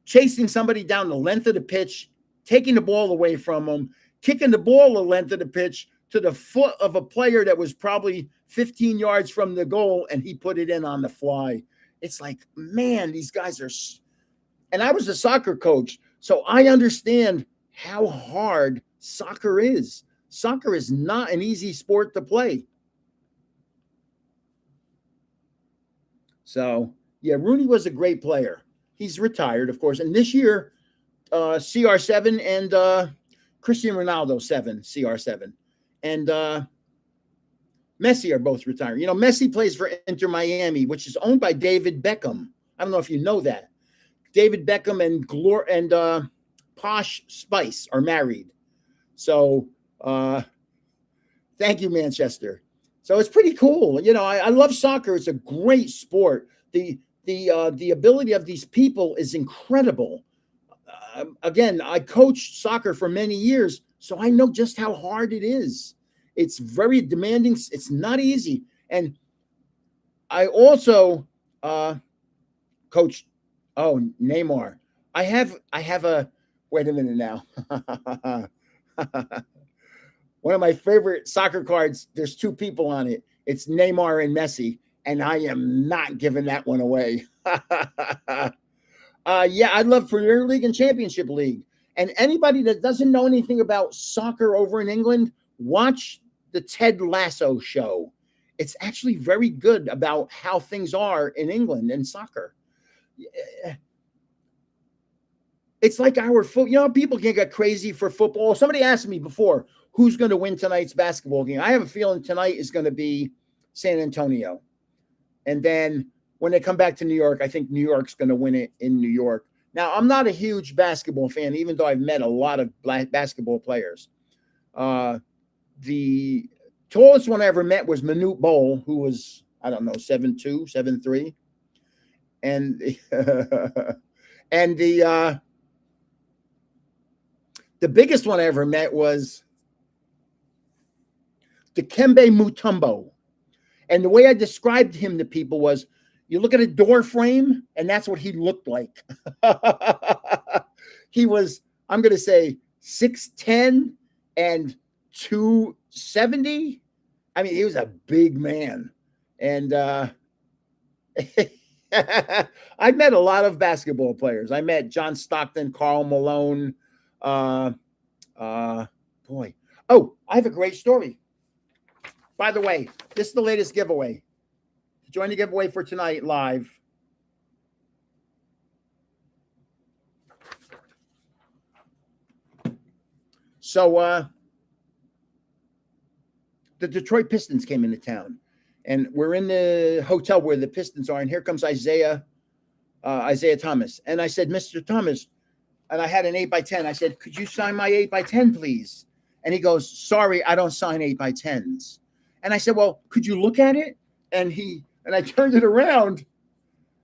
chasing somebody down the length of the pitch, taking the ball away from him, kicking the ball the length of the pitch to the foot of a player that was probably 15 yards from the goal, and he put it in on the fly. It's like, man, these guys are. And I was a soccer coach, so I understand how hard soccer is. Soccer is not an easy sport to play. So, yeah, Rooney was a great player. He's retired, of course. And this year, CR7 and Cristiano Ronaldo 7, CR7. And Messi are both retiring. You know, Messi plays for Inter Miami, which is owned by David Beckham. I don't know if you know that. David Beckham and Posh Spice are married. So thank you, Manchester. So it's pretty cool. You know, I love soccer. It's a great sport. The ability of these people is incredible. Again, I coached soccer for many years, so I know just how hard it is. It's very demanding. It's not easy. And I also coached, Neymar. I have a, wait a minute now. One of my favorite soccer cards, there's two people on it. It's Neymar and Messi, and I am not giving that one away. Yeah, I love Premier League and Championship League. And anybody that doesn't know anything about soccer over in England, watch the Ted Lasso show. It's actually very good about how things are in England and soccer. It's like our football. You know, people can get crazy for football. Somebody asked me before, who's going to win tonight's basketball game? I have a feeling tonight is going to be San Antonio. And then when they come back to New York, I think New York's going to win it in New York. Now, I'm not a huge basketball fan, even though I've met a lot of basketball players. The tallest one I ever met was Manute Bol, who was, I don't know, 7'2", 7'3". And and the biggest one I ever met was Dikembe Mutombo. And the way I described him to people was, you look at a door frame, and that's what he looked like. He was, I'm going to say, 6'10" and 270. I mean, he was a big man. And I met a lot of basketball players. I met John Stockton, Karl Malone. Boy. Oh, I have a great story. By the way, this is the latest giveaway. To join the giveaway for tonight live. So the Detroit Pistons came into town, and we're in the hotel where the Pistons are, and here comes Isaiah Thomas. And I said, Mr. Thomas, and I had an 8x10. I said, could you sign my 8x10, please? And he goes, sorry, I don't sign 8x10s. And I said, well, could you look at it? And I turned it around,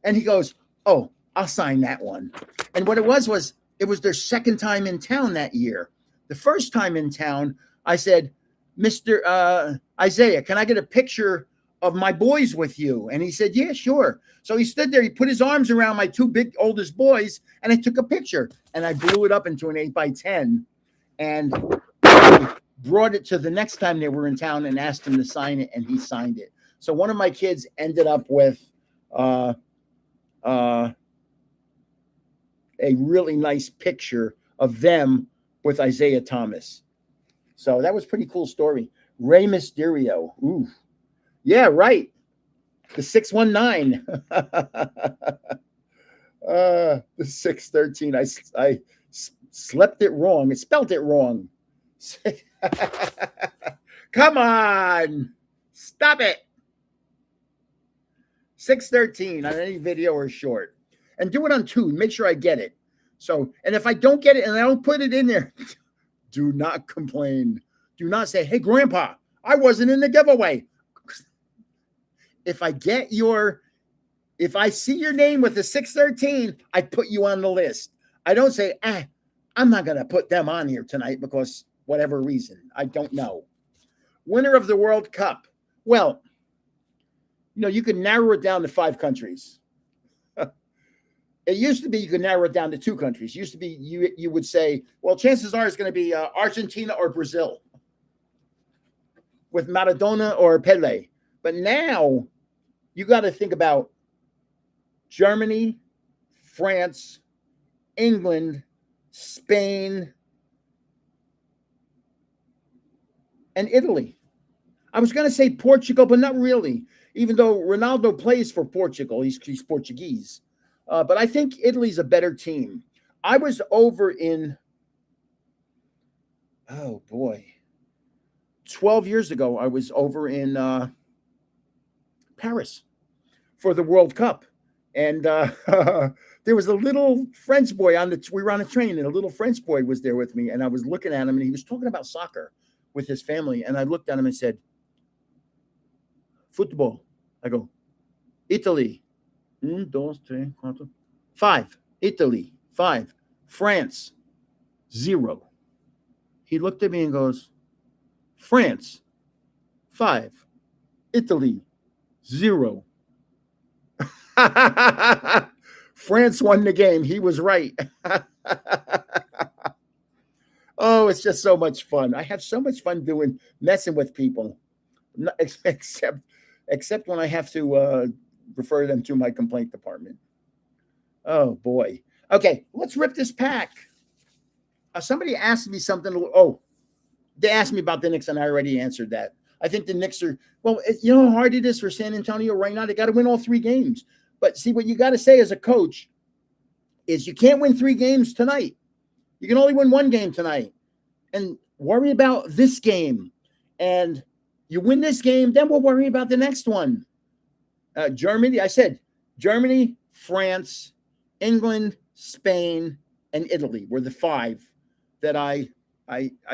and he goes, oh, I'll sign that one. And what it was it was their second time in town that year. The first time in town, I said, Mr. Isaiah, can I get a picture of my boys with you? And he said, yeah, sure. So he stood there. He put his arms around my two big oldest boys, and I took a picture. And I blew it up into an 8x10 and brought it to the next time they were in town and asked him to sign it, and he signed it. So one of my kids ended up with a really nice picture of them with Isaiah Thomas. So that was a pretty cool story. Rey Mysterio. Ooh. Yeah, right. The 619. The 613. I slept it wrong. It spelled it wrong. Come on. Stop it. 613 on any video or short. And do it on 2. Make sure I get it. So, and if I don't get it and I don't put it in there, do not complain. Do not say, hey, Grandpa, I wasn't in the giveaway. If I see your name with the 613, I put you on the list. I don't say, I'm not going to put them on here tonight because whatever reason. I don't know. Winner of the World Cup. Well, You could narrow it down to 5 countries. It used to be you could narrow it down to 2 countries. It used to be you would say, well, chances are it's going to be Argentina or Brazil with Maradona or Pele. But now you got to think about Germany, France, England, Spain, and Italy. I was going to say Portugal, but not really, even though Ronaldo plays for Portugal. He's Portuguese. But I think Italy's a better team. I was over in, 12 years ago, I was over in Paris for the World Cup. And there was a little French boy we were on a train, and a little French boy was there with me. And I was looking at him, and he was talking about soccer with his family. And I looked at him and said, football. I go, Italy. 1, 2, 3, 4, 5. Italy. 5. France. 0. He looked at me and goes, France. 5. Italy. 0. France won the game. He was right. Oh, it's just so much fun. I have so much fun messing with people, except when I have to refer them to my complaint department. Oh boy. Okay, let's rip this pack. Somebody asked me something. Oh, they asked me about the Knicks, and I already answered that. I think the Knicks are, well, you know how hard it is for San Antonio right now? They got to win all 3 games. But see, what you got to say as a coach is you can't win 3 games tonight. You can only win 1 game tonight. And worry about this game. And you win this game, then we'll worry about the next one. Germany, I said Germany, France, England, Spain, and Italy were the 5 that I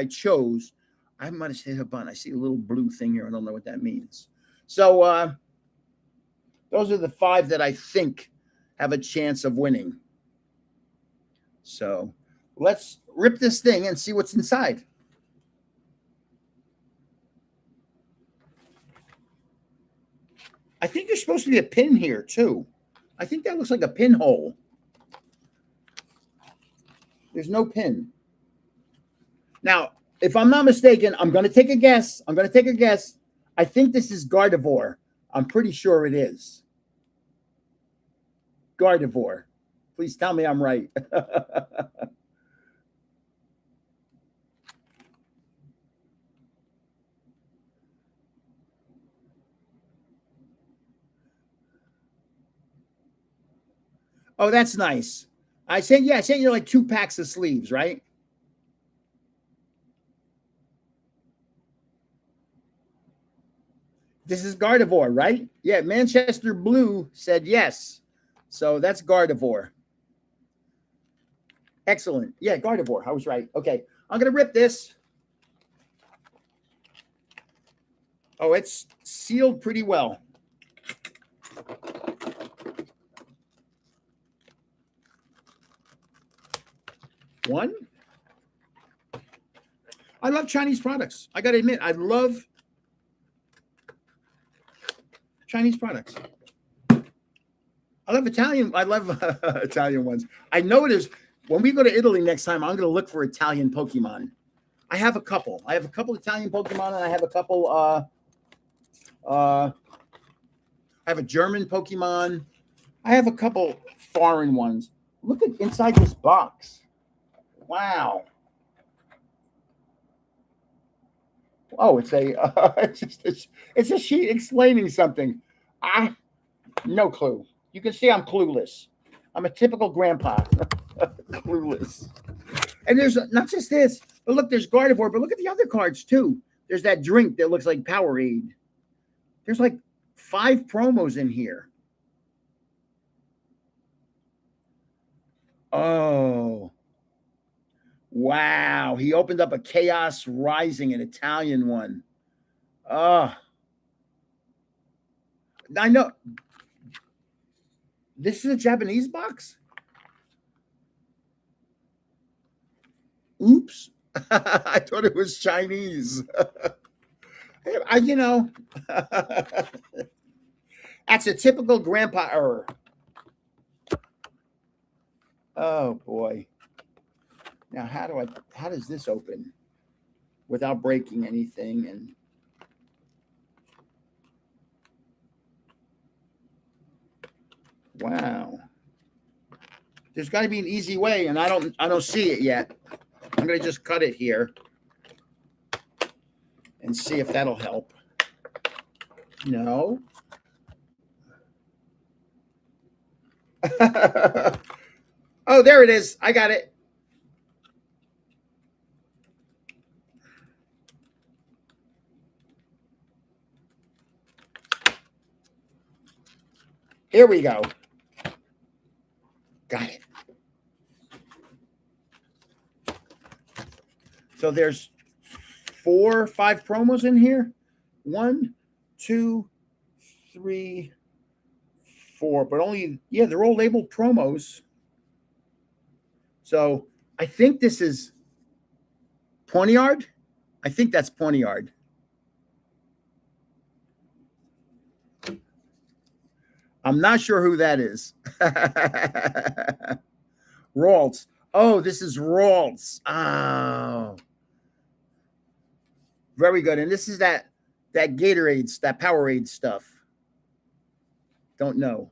chose. I might have hit a button. I see a little blue thing here. I don't know what that means. So those are the 5 that I think have a chance of winning. So let's rip this thing and see what's inside. I think there's supposed to be a pin here, too. I think that looks like a pinhole. There's no pin. Now, if I'm not mistaken, I'm going to take a guess. I think this is Gardevoir. I'm pretty sure it is. Gardevoir. Please tell me I'm right. Oh, that's nice. I sent you like 2 packs of sleeves, right? This is Gardevoir, right? Yeah, Manchester Blue said yes. So that's Gardevoir. Excellent. Yeah, Gardevoir. I was right. Okay, I'm going to rip this. Oh, it's sealed pretty well. One. I love Chinese products. I got to admit, I love Chinese products. I love Italian ones. I know there's, when we go to Italy next time, I'm going to look for Italian Pokemon. I have a couple. Italian Pokemon, and I have a couple, I have a German Pokemon. I have a couple foreign ones. Look at inside this box. Wow. Oh, it's a sheet explaining something. No clue. You can see I'm clueless. I'm a typical grandpa. Clueless. And there's not just this, but look, there's Gardevoir, but look at the other cards too. There's that drink that looks like Powerade. There's like 5 promos in here. Oh. Wow. He opened up a Chaos Rising, an Italian one. Oh. I know. This is a Japanese box? Oops. I thought it was Chinese. That's a typical grandpa error. Oh boy. Now how does this open without breaking anything? And wow. There's got to be an easy way, and I don't see it yet. I'm gonna just cut it here and see if that'll help. No. Oh, there it is. I got it. Here we go. Got it. So there's 4 or 5 promos in here. 1, 2, 3, 4, but only, yeah, they're all labeled promos. So I think this is Poniard. I think that's Poniard. I'm not sure who that is. Rawls. Oh, this is Rawls. Oh. Very good. And this is that Gatorade, that Powerade stuff. Don't know.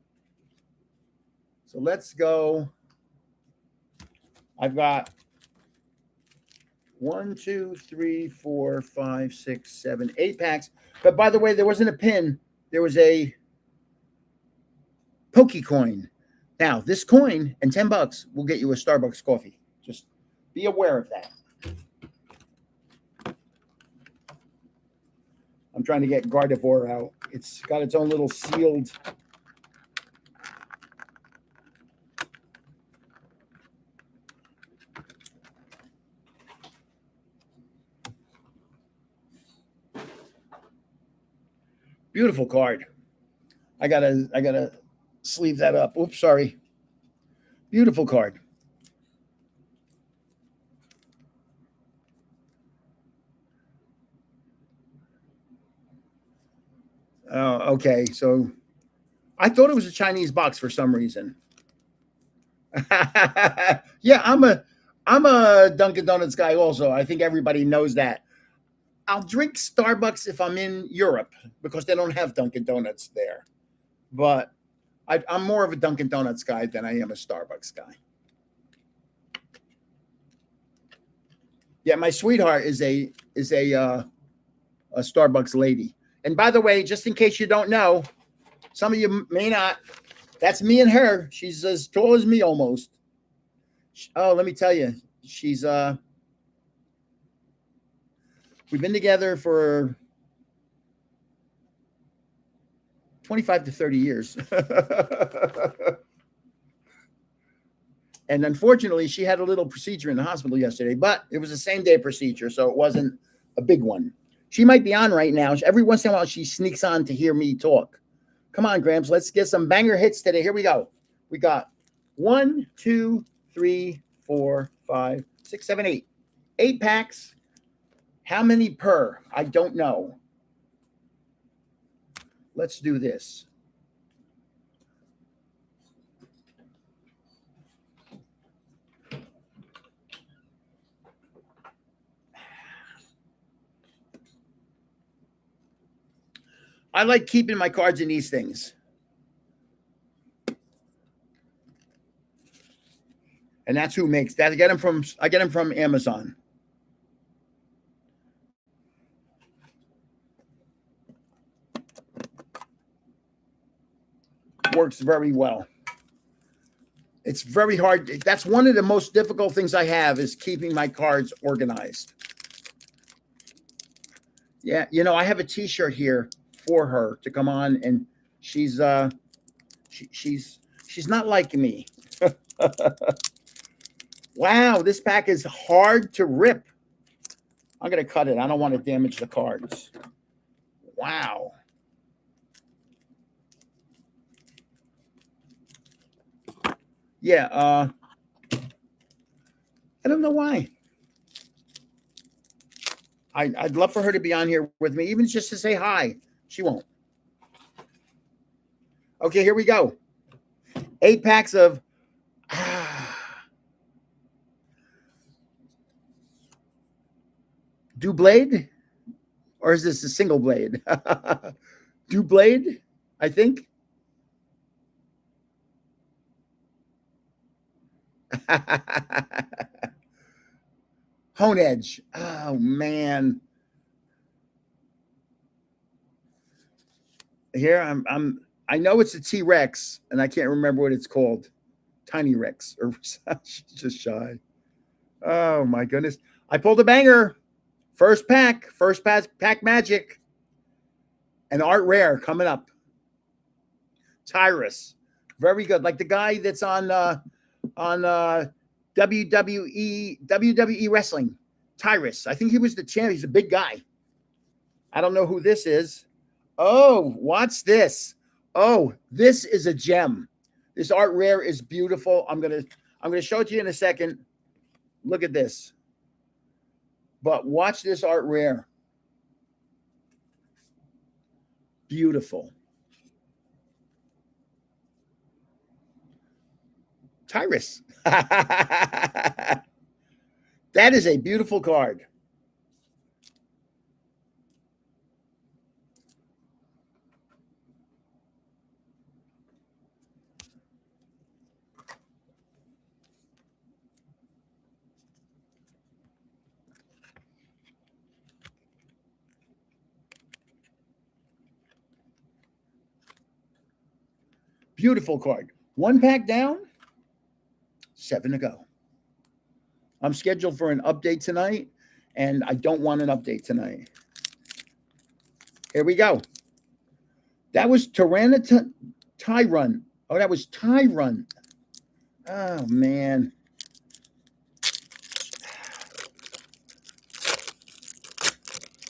So let's go. I've got 1, 2, 3, 4, 5, 6, 7, 8 packs. But by the way, there wasn't a pin. There was a Pokey coin. Now, this coin and $10 will get you a Starbucks coffee. Just be aware of that. I'm trying to get Gardevoir out. It's got its own little sealed. Beautiful card. I gotta sleeve that up. Oops, sorry. Beautiful card. Oh, okay. So I thought it was a Chinese box for some reason. Yeah, I'm a Dunkin' Donuts guy also. I think everybody knows that. I'll drink Starbucks if I'm in Europe because they don't have Dunkin' Donuts there. But I'm more of a Dunkin' Donuts guy than I am a Starbucks guy. Yeah, my sweetheart is a Starbucks lady. And by the way, just in case you don't know, some of you may not. That's me and her. She's as tall as me almost. Oh, let me tell you, she's we've been together for 25 to 30 years. And unfortunately, she had a little procedure in the hospital yesterday, but it was a same-day procedure, so it wasn't a big one. She might be on right now. Every once in a while, she sneaks on to hear me talk. Come on, Gramps. Let's get some banger hits today. Here we go. We got 1, 2, 3, 4, 5, 6, 7, 8. 8 packs. How many per? I don't know. Let's do this. I like keeping my cards in these things. And that's who makes that. I get them from Amazon. Works very well. It's very hard. That's one of the most difficult things I have is keeping my cards organized. Yeah, you know, I have a T-shirt here for her to come on, and she's not like me. Wow, this pack is hard to rip. I'm gonna cut it. I don't want to damage the cards. Wow. Yeah, I don't know why. I'd love for her to be on here with me, even just to say hi. She won't. Okay, here we go. 8 packs of Doublade, or is this a single blade? Doublade, I think. Hone Edge. Oh man. Here I know it's a T-Rex, and I can't remember what it's called. Tiny Rex, or she's just shy. Oh my goodness. I pulled a banger. First pack magic. An art rare coming up. Tyrus. Very good. Like the guy that's on WWE wrestling. Tyrus. I think he was the champ. He's a big guy. I don't know who this is. Oh, watch this. Oh, this is a gem. This art rare is beautiful. I'm gonna show it to you in a second. Look at this. But watch this art rare. Beautiful. Tyrus. That is a beautiful card. Beautiful card. 1 pack down, 7 to go. I'm scheduled for an update tonight, and I don't want an update tonight. Here we go. That was Tyrun. Oh, that was Tyrun. Oh, man.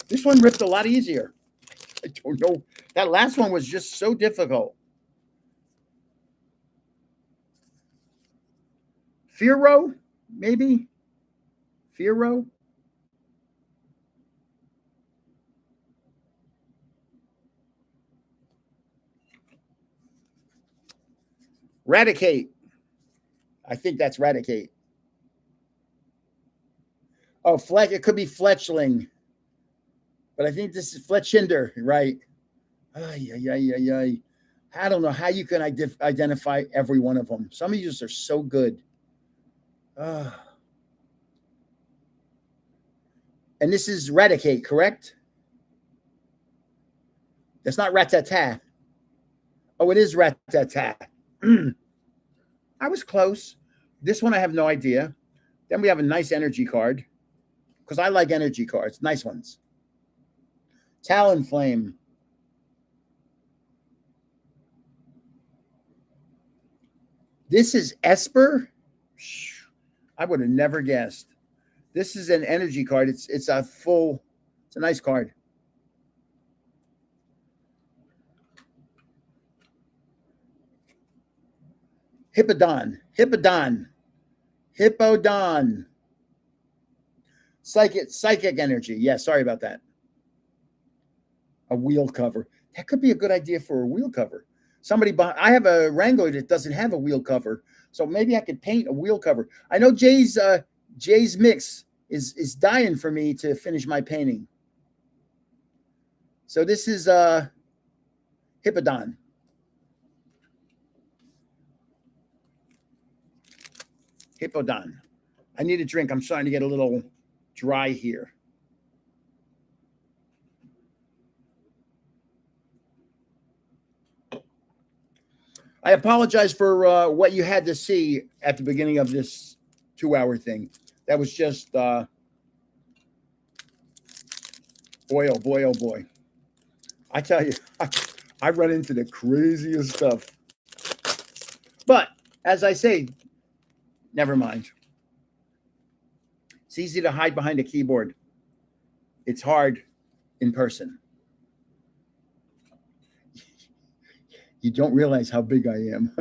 This one ripped a lot easier. I don't know. That last one was just so difficult. Firo, maybe? Firo? Raticate. I think that's Raticate. Oh, it could be Fletchling. But I think this is Fletchinder, right? Ay. I don't know how you can identify every one of them. Some of you are so good. And this is Raticate, correct? That's not Rattata. Oh, it is Rattata. I was close. This one I have no idea. Then we have a nice energy card, because I like energy cards. Nice ones. Talonflame. This is Esper. I would have never guessed. This is an energy card. It's a nice card. Hippodon. Psychic energy. Yeah, sorry about that. A wheel cover. That could be a good idea for a wheel cover. I have a Wrangler that doesn't have a wheel cover, so maybe I could paint a wheel cover. I know Jay's Mix is dying for me to finish my painting. So this is Hippodon. I need a drink. I'm starting to get a little dry here. I apologize for what you had to see at the beginning of this 2-hour thing. That was just, boy, oh boy. I tell you, I run into the craziest stuff. But as I say, never mind. It's easy to hide behind a keyboard. It's hard in person. You don't realize how big I am.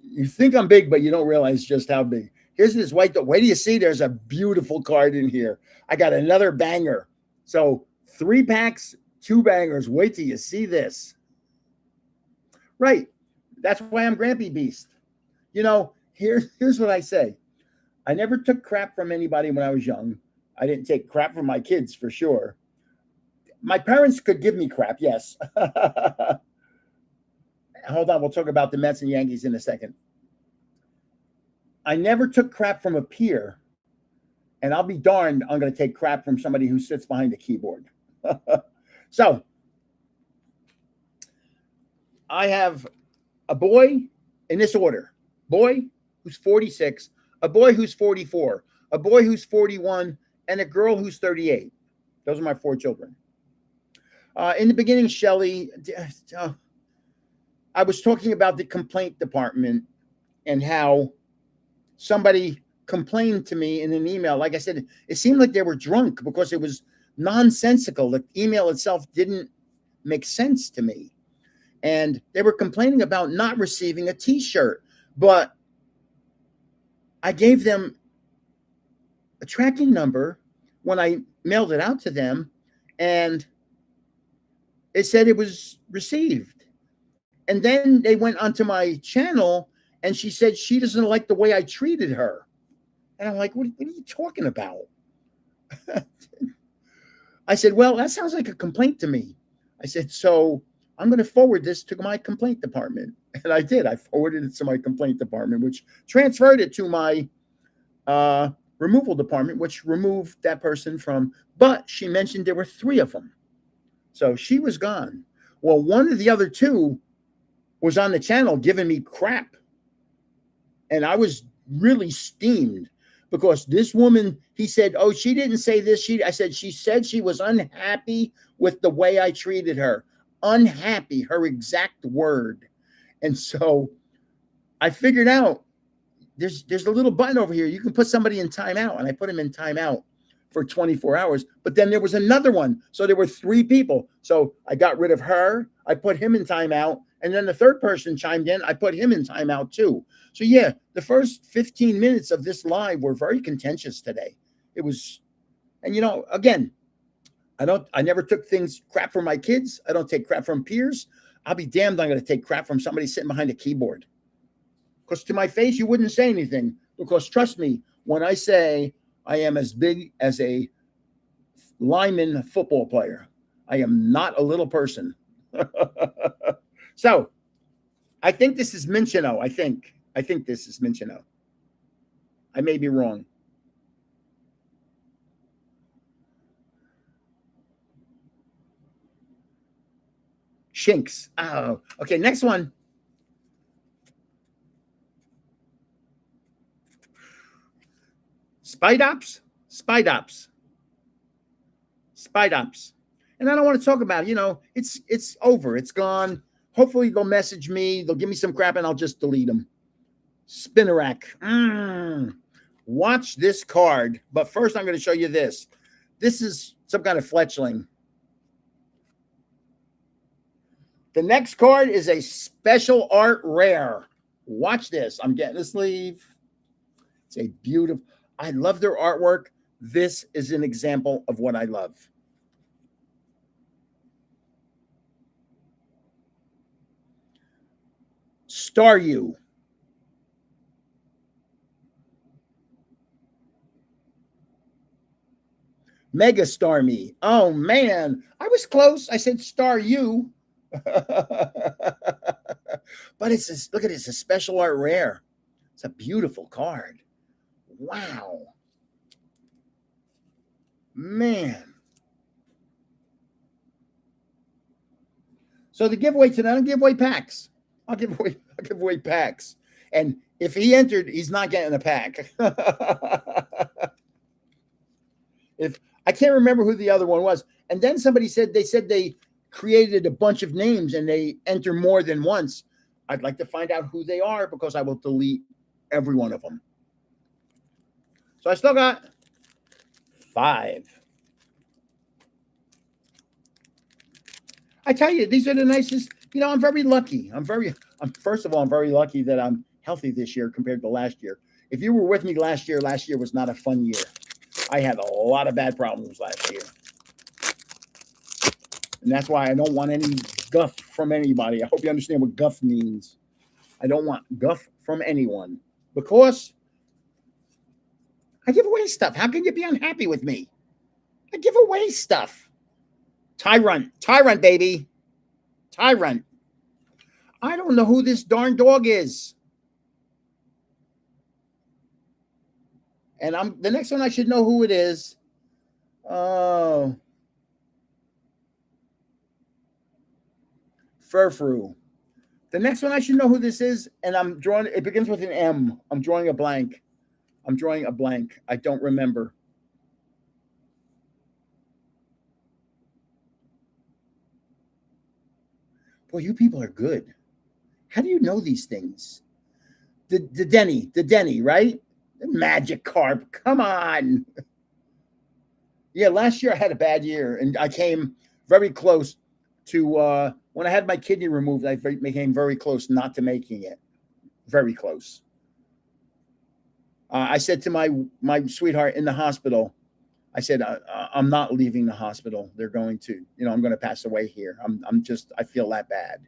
You think I'm big, but you don't realize just how big. Here's this white. Wait do you see? There's a beautiful card in here. I got another banger. So 3 packs, Two bangers. Wait till you see this. Right. That's why I'm Grampy Beast. You know, here's what I say. I never took crap from anybody when I was young. I didn't take crap from my kids for sure. My parents could give me crap, yes. Hold on, we'll talk about the Mets and Yankees in a second. I never took crap from a peer, and I'll be darned I'm going to take crap from somebody who sits behind a keyboard. So, I have a boy in this order. Boy who's 46, a boy who's 44, a boy who's 41, and a girl who's 38. Those are my 4 children. In the beginning, Shelly, I was talking about the complaint department and how somebody complained to me in an email. Like I said, it seemed like they were drunk because it was nonsensical. The email itself didn't make sense to me. And they were complaining about not receiving a T-shirt. But I gave them a tracking number when I mailed it out to them, and it said it was received. And then they went onto my channel, and she said she doesn't like the way I treated her. And I'm like, what are you talking about? I said, well, that sounds like a complaint to me. I said, so I'm going to forward this to my complaint department. And I did. I forwarded it to my complaint department, which transferred it to my removal department, which removed that person from, but she mentioned there were 3 of them. So she was gone. Well, one of the other 2 was on the channel giving me crap. And I was really steamed because this woman, he said, oh, she didn't say this. I said, she said she was unhappy with the way I treated her. Unhappy, her exact word. And so I figured out there's a little button over here. You can put somebody in timeout. And I put him in timeout for 24 hours. But then there was another one. So there were 3 people. So I got rid of her. I put him in timeout. And then the third person chimed in. I put him in timeout too. So yeah, the first 15 minutes of this live were very contentious today. It was, and you know, again, I never took crap from my kids. I don't take crap from peers. I'll be damned I'm going to take crap from somebody sitting behind a keyboard. Because to my face, you wouldn't say anything. Because trust me, when I say I am as big as a lineman football player, I am not a little person. So, I think this is Minchino. I think this is Minchino. I may be wrong. Shinks. Oh, okay. Next one. Spidops. And I don't want to talk about it. You know, it's over. It's gone. Hopefully they'll message me. They'll give me some crap and I'll just delete them. Spinnerack. Watch this card. But first I'm going to show you this. This is some kind of fletchling. The next card is a special art rare. Watch this. I'm getting the sleeve. It's a beautiful. I love their artwork. This is an example of what I love. Staryu. Mega Star Me. Oh, man. I was close. I said Staryu. But look at it. It's a special art rare. It's a beautiful card. Wow. Man. So the giveaway tonight, I'll give away packs. I'll give away packs. And if he entered, he's not getting a pack. If I can't remember who the other one was. And then somebody said they created a bunch of names and they enter more than once. I'd like to find out who they are because I will delete every one of them. So I still got 5. I tell you, these are the nicest. You know, I'm very lucky. First of all, I'm very lucky that I'm healthy this year compared to last year. If you were with me last year was not a fun year. I had a lot of bad problems last year. And that's why I don't want any guff from anybody. I hope you understand what guff means. I don't want guff from anyone because I give away stuff. How can you be unhappy with me? I give away stuff. Tyrant, baby. Tyrant. I don't know who this darn dog is. And the next one I should know who it is. Oh. Furfru. The next one I should know who this is, and it begins with an M. I'm drawing a blank. I don't remember. Boy, you people are good. How do you know these things? The Denny, right? The Magikarp. Come on. Yeah, last year I had a bad year, and I came very close to when I had my kidney removed. I became very close not to making it. Very close. I said to my sweetheart in the hospital, I said, I'm not leaving the hospital. They're going to, I'm going to pass away here. I feel that bad.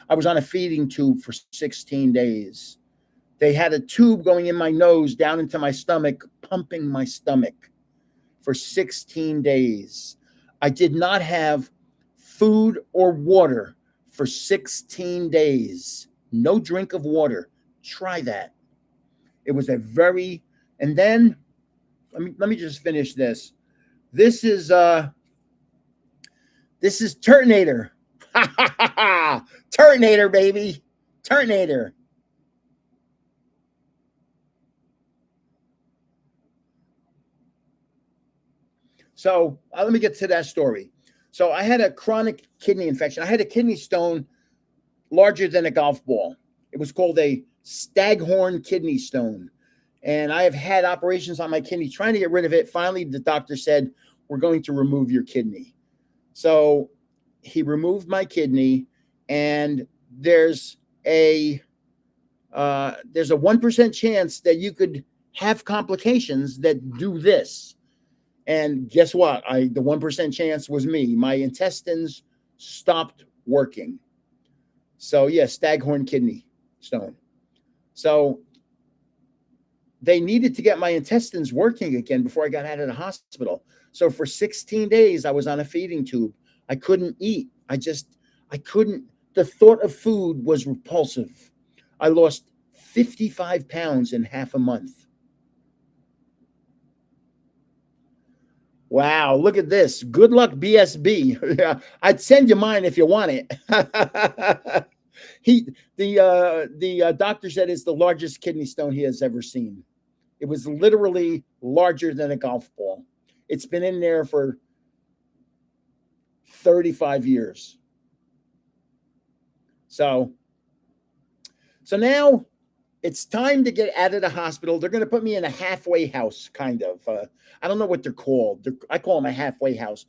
I was on a feeding tube for 16 days. They had a tube going in my nose down into my stomach, pumping my stomach for 16 days. I did not have food or water for 16 days. No drink of water. Try that. It was and then let me just finish this. This is Turtonator. Turtonator, baby. Turtonator. So let me get to that story. So I had a chronic kidney infection. I had a kidney stone larger than a golf ball. It was called a staghorn kidney stone. And I have had operations on my kidney trying to get rid of it. Finally, the doctor said, we're going to remove your kidney. So he removed my kidney, and there's a 1% chance that you could have complications that do this. And guess what? The 1% chance was me. My intestines stopped working. So yes, staghorn kidney stone. So they needed to get my intestines working again before I got out of the hospital. So for 16 days, I was on a feeding tube. I couldn't eat. I couldn't. The thought of food was repulsive. I lost 55 pounds in half a month. Wow, look at this. Good luck, BSB. I'd send you mine if you want it. The doctor said it's the largest kidney stone he has ever seen. It was literally larger than a golf ball. It's been in there for 35 years. So now it's time to get out of the hospital. They're going to put me in a halfway house, kind of. I don't know what they're called. I call them a halfway house,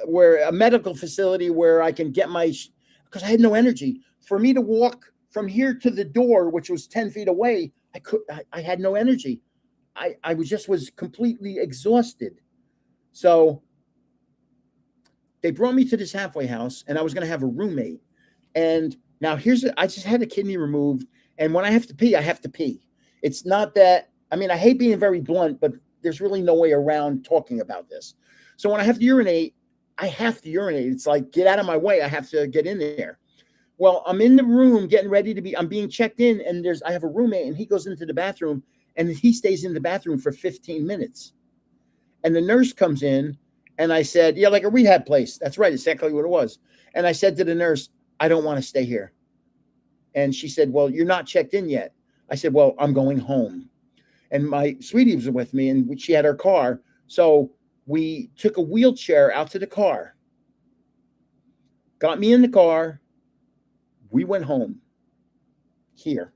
where a medical facility where I can get because I had no energy. For me to walk from here to the door, which was 10 feet away, I had no energy. I was completely exhausted. So they brought me to this halfway house, and I was going to have a roommate. And now I just had a kidney removed. And when I have to pee, I have to pee. It's not that, I hate being very blunt, but there's really no way around talking about this. So when I have to urinate, I have to urinate. It's like, get out of my way. I have to get in there. Well, I'm in the room getting ready I'm being checked in, and I have a roommate, and he goes into the bathroom, and he stays in the bathroom for 15 minutes. And the nurse comes in, and I said, yeah, like a rehab place. That's right. Exactly what it was. And I said to the nurse, I don't want to stay here. And she said, well, you're not checked in yet. I said, well, I'm going home. And my sweetie was with me, and she had her car. So we took a wheelchair out to the car, got me in the car. We went home here.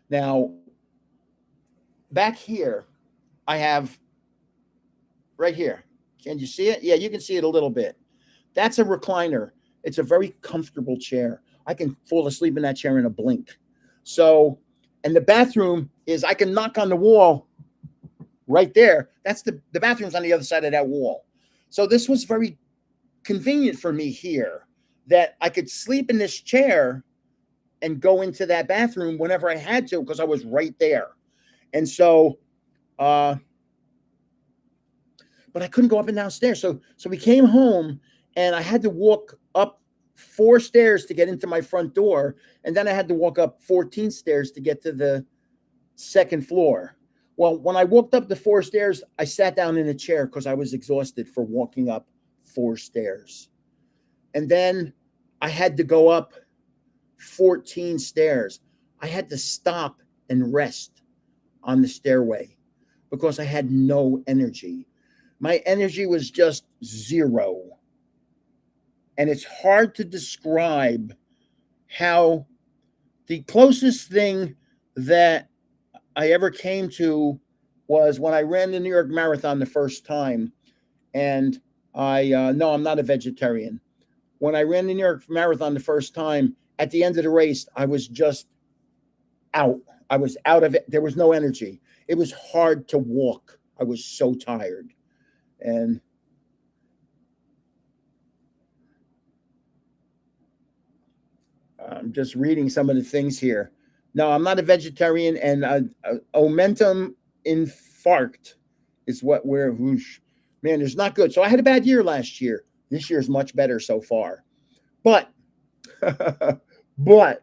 Now, back here, I have right here. Can you see it? Yeah, you can see it a little bit. That's a recliner. It's a very comfortable chair. I can fall asleep in that chair in a blink. So, and the bathroom I can knock on the wall right there. That's the bathroom's on the other side of that wall. So this was very convenient for me here that I could sleep in this chair and go into that bathroom whenever I had to because I was right there. And so, but I couldn't go up and downstairs. So we came home and I had to walk up 4 stairs to get into my front door. And then I had to walk up 14 stairs to get to the second floor. Well, when I walked up the 4 stairs, I sat down in a chair because I was exhausted for walking up 4 stairs. And then I had to go up 14 stairs. I had to stop and rest on the stairway because I had no energy. My energy was just zero. And it's hard to describe how the closest thing that I ever came to was when I ran the New York Marathon the first time. And no, I'm not a vegetarian. When I ran the New York Marathon the first time, at the end of the race, I was just out. I was out of it. There was no energy. It was hard to walk. I was so tired. And I'm just reading some of the things here. No, I'm not a vegetarian, and omentum infarct is what man, it's not good. So I had a bad year last year. This year is much better so far. But, but,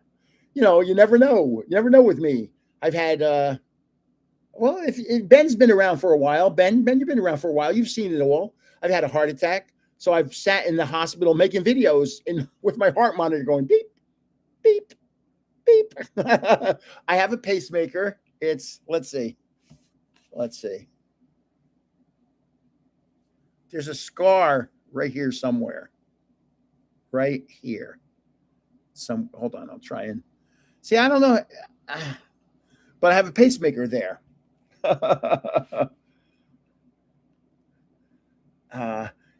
you never know. You never know with me. I've had, well, if Ben's been around for a while, Ben, you've been around for a while. You've seen it all. I've had a heart attack. So I've sat in the hospital making videos with my heart monitor going beep, beep, beep. I have a pacemaker. Let's see. There's a scar right here somewhere. Right here. Hold on, I'll try and see. I don't know, but I have a pacemaker there.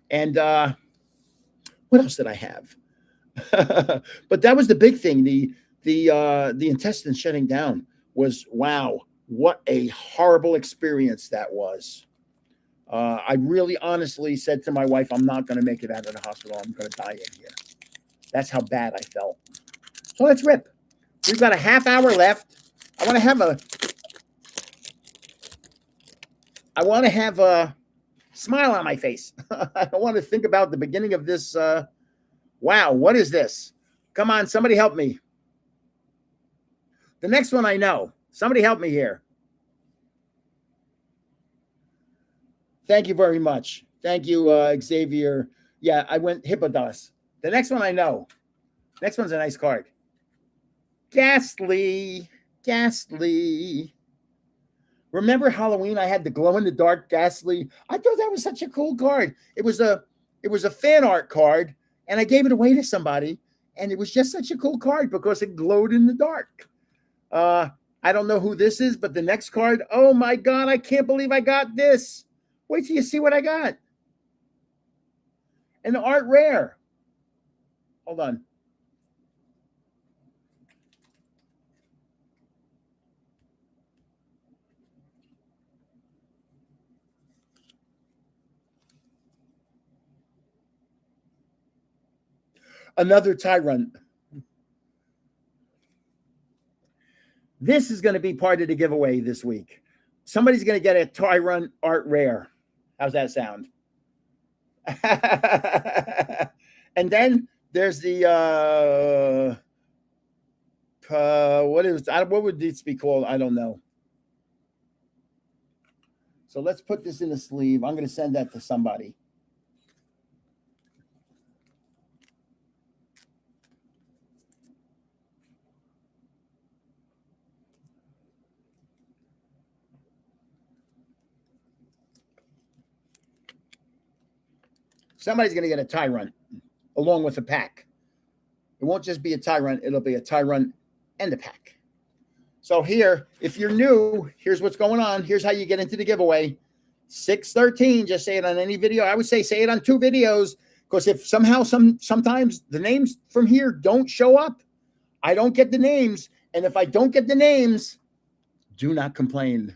And what else did I have? But that was the big thing. The intestine shutting down was, wow, what a horrible experience that was. I really honestly said to my wife, I'm not going to make it out of the hospital. I'm going to die in here. That's how bad I felt. So let's rip. We've got a half hour left. I want to have a smile on my face. I want to think about the beginning of this. Wow, what is this? Come on, somebody help me. The next one I know. Somebody help me here. Thank you very much. Thank you, Xavier. Yeah, I went Hippodas. The next one I know. Next one's a nice card. Ghastly. Remember Halloween? I had the glow-in-the-dark Ghastly. I thought that was such a cool card. It was a fan art card, and I gave it away to somebody, and it was just such a cool card because it glowed in the dark. I don't know who this is, but the next card, oh my God, I can't believe I got this. Wait till you see what I got. An art rare. Hold on. Another Tyrant. This is going to be part of the giveaway this week. Somebody's going to get a Tyrant art rare. How's that sound? And then there's the what would this be called? I don't know. So let's put this in a sleeve. I'm going to send that to somebody. Somebody's going to get a Tyrant along with a pack. It won't just be a Tyrant. It'll be a Tyrant and a pack. So here, if you're new, here's what's going on. Here's how you get into the giveaway. 613, just say it on any video. I would say it on 2 videos, because if somehow sometimes the names from here don't show up, I don't get the names. And if I don't get the names, do not complain.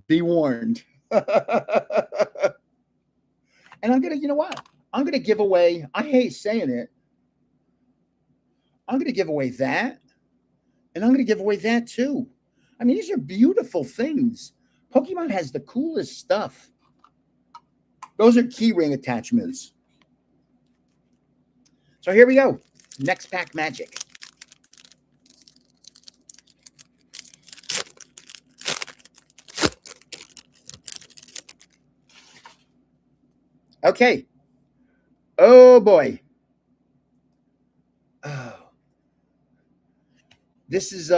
Be warned. And I'm going to, you know what? I'm going to give away, I hate saying it, I'm going to give away that. And I'm going to give away that too. I mean, these are beautiful things. Pokemon has the coolest stuff. Those are key ring attachments. So here we go. Next pack magic. Okay. Oh boy. Oh. This is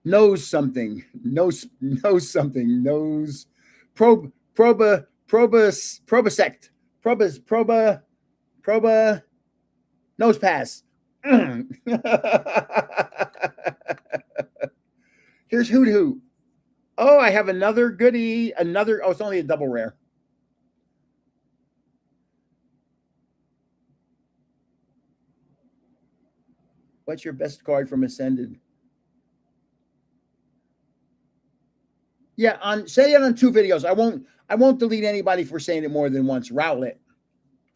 knows something. Knows something. Knows probosect. Proba nose pass. Here's Hoot Hoot. Oh, I have another goodie. Another. Oh, it's only a double rare. What's your best card from Ascended? Yeah, say it on 2 videos. I won't delete anybody for saying it more than once. Rowlet.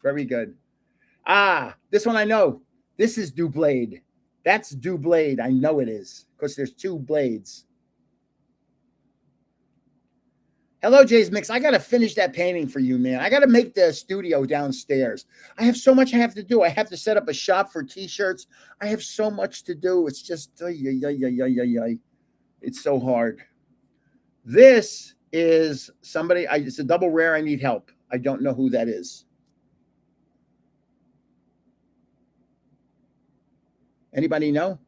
Very good. Ah, this one I know. This is Doublade. That's Doublade. I know it is because there's 2 blades. Hello, Jay's Mix. I got to finish that painting for you, man. I got to make the studio downstairs. I have so much I have to do. I have to set up a shop for T-shirts. I have so much to do. It's just, it's so hard. This is somebody, it's a double rare. I need help. I don't know who that is. Anybody know?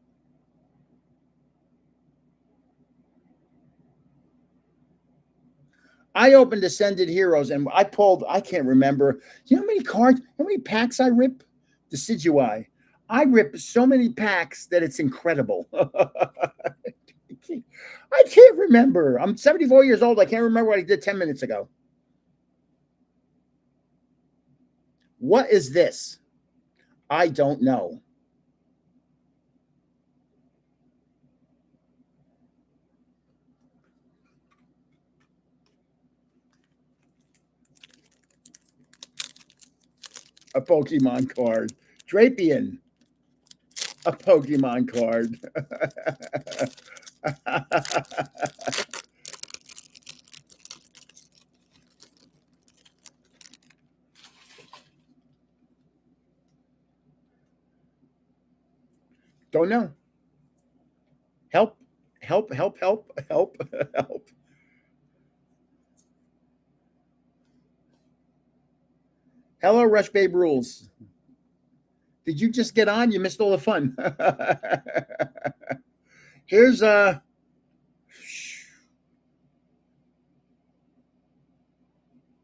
I opened Ascended Heroes and I pulled, I can't remember. You know how many cards, how many packs I rip? Decidueye. I rip so many packs that it's incredible. I can't remember. I'm 74 years old. I can't remember what I did 10 minutes ago. What is this? I don't know. A Pokemon card. Drapion. A Pokemon card. Don't know. Help. Help. Hello, Rush Babe Rules. Did you just get on? You missed all the fun. Here's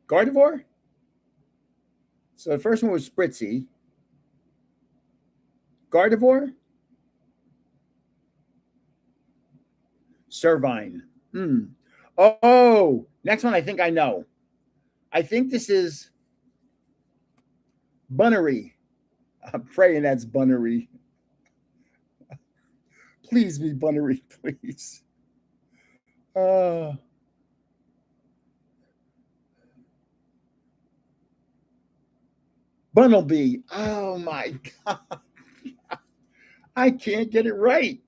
Gardevoir. So the first one was Spritzy. Gardevoir. Servine. Oh, next one I think I know. I think this is Bunnery. I'm praying that's Bunnery. Please be Bunnery, please. Bunnelby. Oh my God. I can't get it right.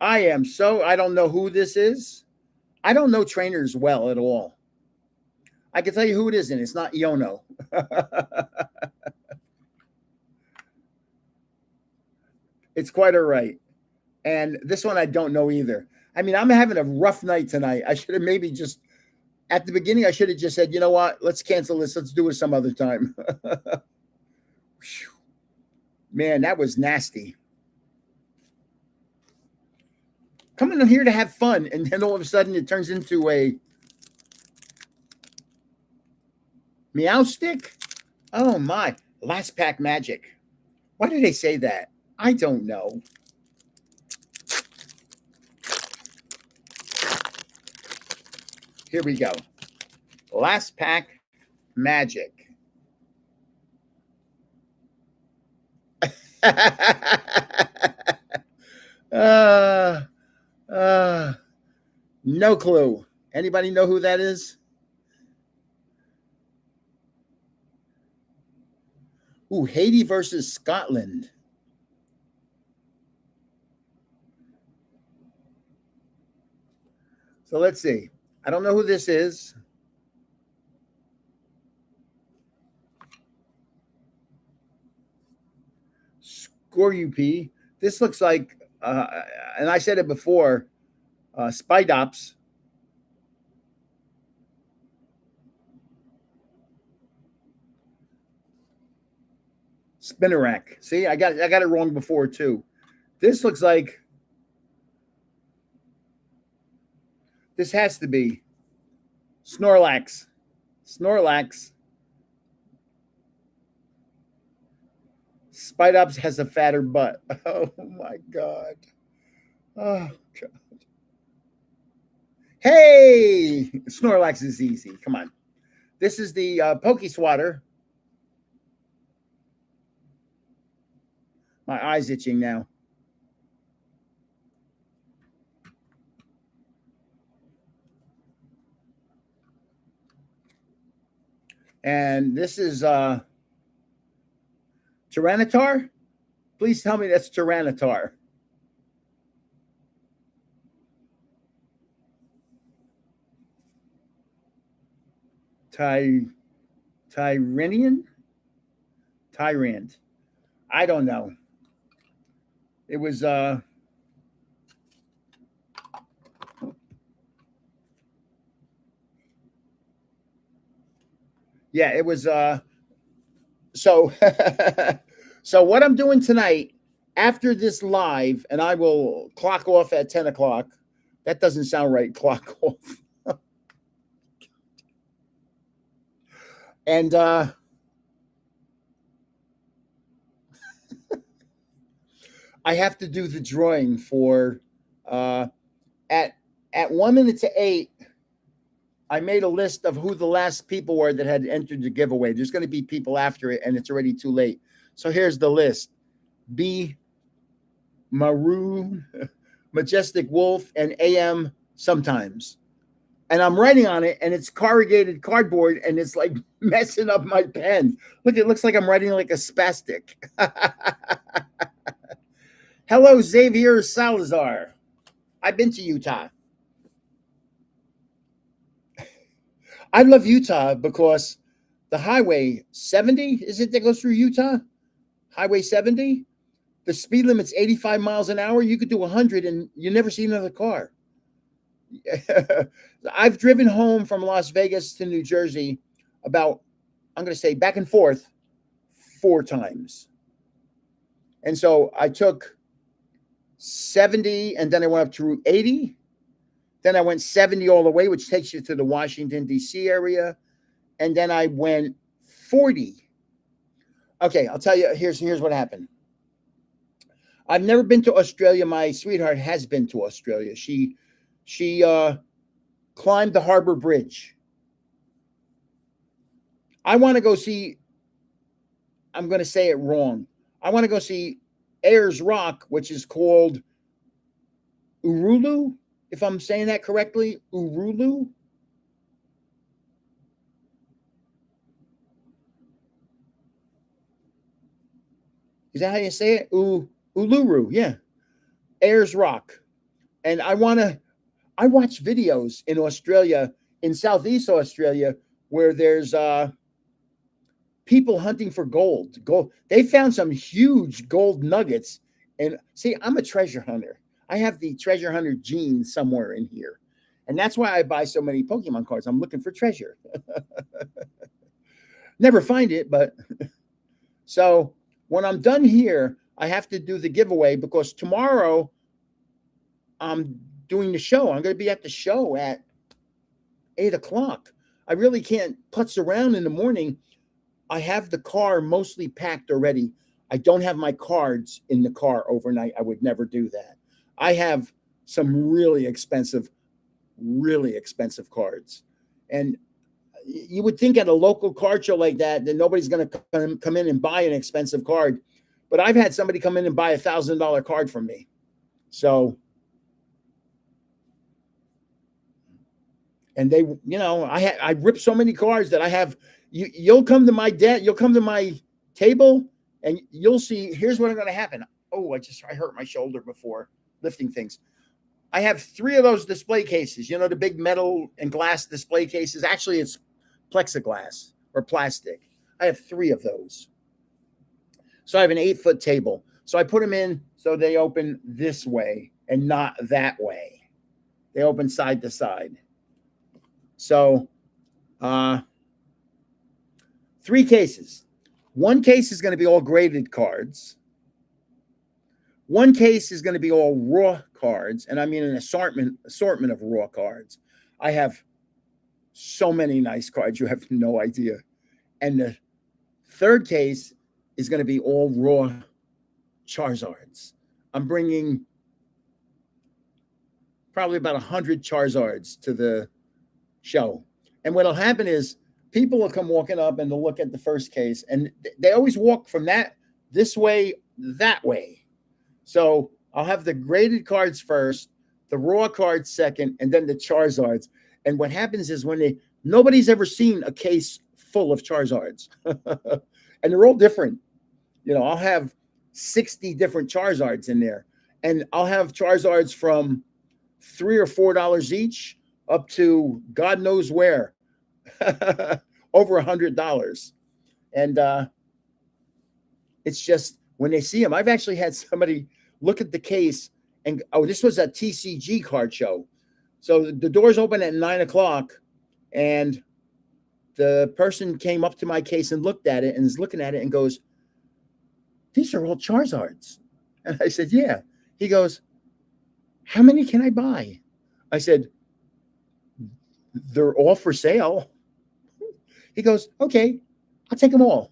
I don't know who this is. I don't know trainers well at all. I can tell you who it is, and it's not Iono. It's quite all right. And this one I don't know either. I mean, I'm having a rough night tonight. I should have maybe just at the beginning, I should have just said, you know what? Let's cancel this. Let's do it some other time. Man, that was nasty. Coming in here to have fun, and then all of a sudden it turns into a Meowstic? Oh my. Last pack magic. Why did they say that? I don't know. Here we go. Last pack magic. No clue. Anybody know who that is? Ooh, Haiti versus Scotland. So let's see. I don't know who this is. Score UP. This looks like, and I said it before, Spidops. Spinnerack. See, I got it wrong before too. This looks like this has to be Snorlax. Snorlax. Spidops has a fatter butt. Oh my god. Oh god. Hey, Snorlax is easy. Come on. This is the Pokeswatter. My eye's itching now. And this is Tyranitar. Please tell me that's Tyranitar. Tyranian? Tyrant. I don't know. It was yeah, it was so so what I'm doing tonight after this live, and I will clock off at 10 o'clock. That doesn't sound right, clock off. And I have to do the drawing for at 1 minute to 8. I made a list of who the last people were that had entered the giveaway. There's going to be people after it, and it's already too late. So here's the list: B, Maroon, Majestic Wolf, and AM sometimes. And I'm writing on it, and it's corrugated cardboard, and it's like messing up my pen. Look, it looks like I'm writing like a spastic. Hello, Xavier Salazar. I've been to Utah. I love Utah because the Highway 70, is it that goes through Utah? Highway 70? The speed limit's 85 miles an hour. You could do 100 and you never see another car. I've driven home from Las Vegas to New Jersey about, I'm going to say back and forth 4 times. And so I took 70 and then I went up to Route 80. Then I went 70 all the way, which takes you to the Washington, D.C. area. And then I went 40. Okay, I'll tell you, here's what happened. I've never been to Australia. My sweetheart has been to Australia. She climbed the Harbor Bridge. I want to go see, I'm going to say it wrong. I want to go see Ayers Rock, which is called Uluru, if I'm saying that correctly. Uluru. Is that how you say it? Uluru, yeah. Ayers Rock. And I watch videos in Australia, in Southeast Australia, where there's people hunting for gold. They found some huge gold nuggets. And see, I'm a treasure hunter. I have the treasure hunter gene somewhere in here. And that's why I buy so many Pokemon cards. I'm looking for treasure. Never find it, but so when I'm done here, I have to do the giveaway because tomorrow I'm doing the show. I'm going to be at the show at 8 o'clock. I really can't putz around in the morning. I have the car mostly packed already. I don't have my cards in the car overnight. I would never do that. I have some really expensive cards. And you would think at a local card show like that nobody's going to come in and buy an expensive card. But I've had somebody come in and buy $1,000 card from me. So, and they, I ripped so many cards that I have. You'll come to my table, and you'll see. Here's what's going to happen. Oh, I hurt my shoulder before lifting things. I have 3 of those display cases. You know, the big metal and glass display cases. Actually, it's plexiglass or plastic. I have 3 of those. So I have an 8-foot table. So I put them in so they open this way and not that way. They open side to side. So 3 cases. 1 case is going to be all graded cards. 1 case is going to be all raw cards, and I mean an assortment of raw cards. I have so many nice cards, you have no idea. And the 3rd case is going to be all raw Charizards. I'm bringing probably about 100 Charizards to the show. And what'll happen is people will come walking up and they'll look at the first case, and they always walk from this way, that way. So I'll have the graded cards first, the raw cards second, and then the Charizards. And what happens is nobody's ever seen a case full of Charizards. And they're all different. You know, I'll have 60 different Charizards in there. And I'll have Charizards from $3 or $4 each up to God knows where. Over $100. And it's just when they see them, I've actually had somebody look at the case and, oh, this was a TCG card show. So the doors open at 9:00, and the person came up to my case and looked at it and is looking at it and goes, "These are all Charizards." And I said, "Yeah." He goes, "How many can I buy?" I said, "They're all for sale." He goes, "Okay, I'll take them all."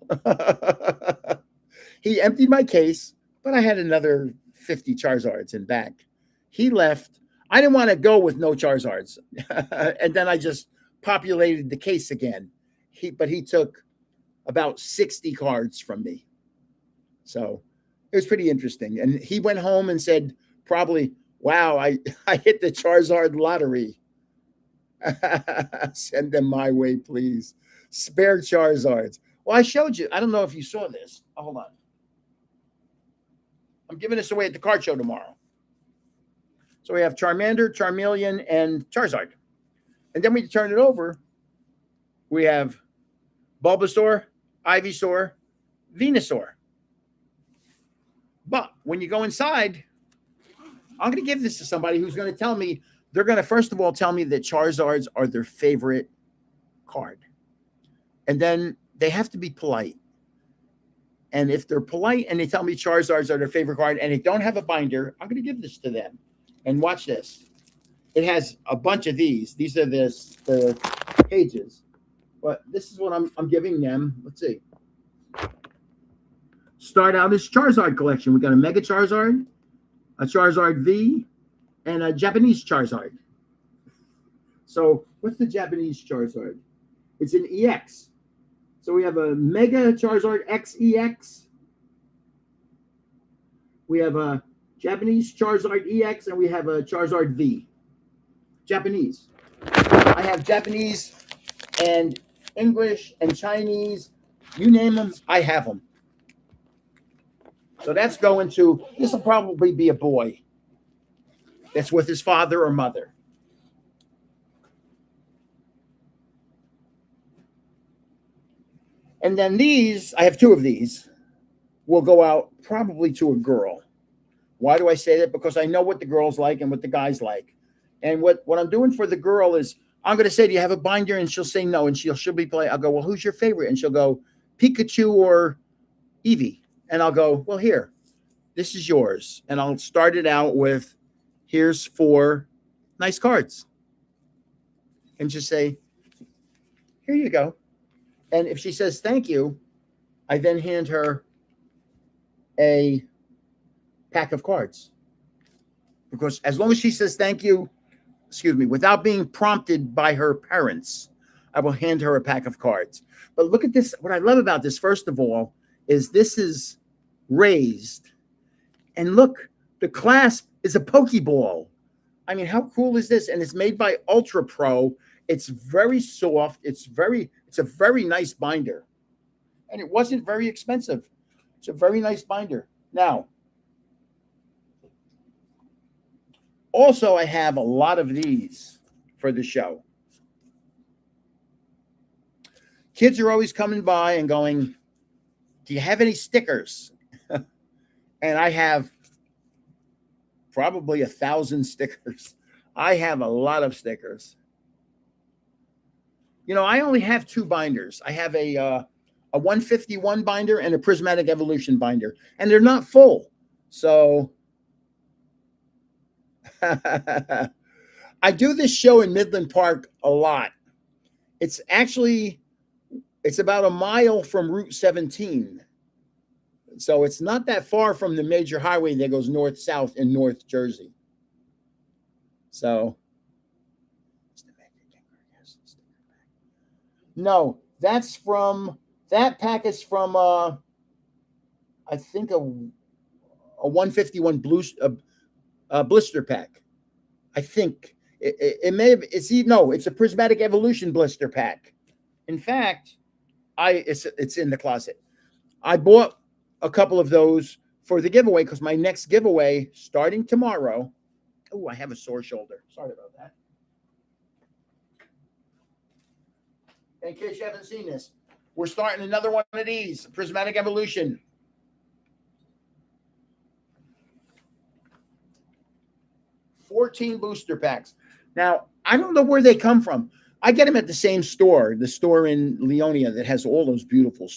He emptied my case, but I had another 50 Charizards in back. He left. I didn't want to go with no Charizards. And then I just populated the case again. But he took about 60 cards from me. So it was pretty interesting. And he went home and said, probably, "Wow, I hit the Charizard lottery." Send them my way, please. Spare Charizards. Well, I showed you. I don't know if you saw this. Oh, hold on. I'm giving this away at the card show tomorrow. So we have Charmander, Charmeleon, and Charizard. And then we turn it over. We have Bulbasaur, Ivysaur, Venusaur. But when you go inside, I'm going to give this to somebody who's going to tell me, they're going to first of all tell me that Charizards are their favorite card. And then they have to be polite. And if they're polite and they tell me Charizards are their favorite card and they don't have a binder, I'm going to give this to them. And watch this. It has a bunch of these. These are the pages. But this is what I'm giving them. Let's see. Start out this Charizard collection. We got a Mega Charizard, a Charizard V, and a Japanese Charizard. So what's the Japanese Charizard? It's an EX. So we have a Mega Charizard XEX. We have a Japanese Charizard EX, and we have a Charizard V. Japanese. I have Japanese and English and Chinese. You name them, I have them. So that's going to, this will probably be a boy that's with his father or mother. And then these, I have 2 of these, will go out probably to a girl. Why do I say that? Because I know what the girls like and what the guys like. And what I'm doing for the girl is, I'm going to say, "Do you have a binder?" And she'll say no. And she'll be playing. I'll go, "Well, who's your favorite?" And she'll go, "Pikachu or Eevee." And I'll go, "Well, here, this is yours." And I'll start it out with, "Here's 4 nice cards." And just say, "Here you go." And if she says thank you, I then hand her a pack of cards. Because as long as she says thank you, without being prompted by her parents, I will hand her a pack of cards. But look at this. What I love about this, first of all, is this is raised. And look, the clasp is a Pokeball. I mean, how cool is this? And it's made by Ultra Pro. It's very soft. It's a very nice binder. and it wasn't very expensive. It's a very nice binder. Now, also, I have a lot of these for the show. Kids are always coming by and going, do you have any stickers? And I have probably 1,000 stickers. I have a lot of stickers. You know, I only have two binders. I have a 151 binder and a Prismatic Evolution binder, and they're not full. So I do this show in Midland Park a lot. It's about a mile from Route 17. So it's not that far from the major highway that goes north-south in North Jersey. So, no, that pack is from, I think a 151 blister pack. I think it may have, it's a Prismatic Evolution blister pack. In fact, it's in the closet. I bought a couple of those for the giveaway because my next giveaway starting tomorrow. Oh, I have a sore shoulder. Sorry about that. In case you haven't seen this, we're starting another one of these, Prismatic Evolution. $14 booster packs. Now, I don't know where they come from. I get them at the same store, the store in Leonia that has all those beautiful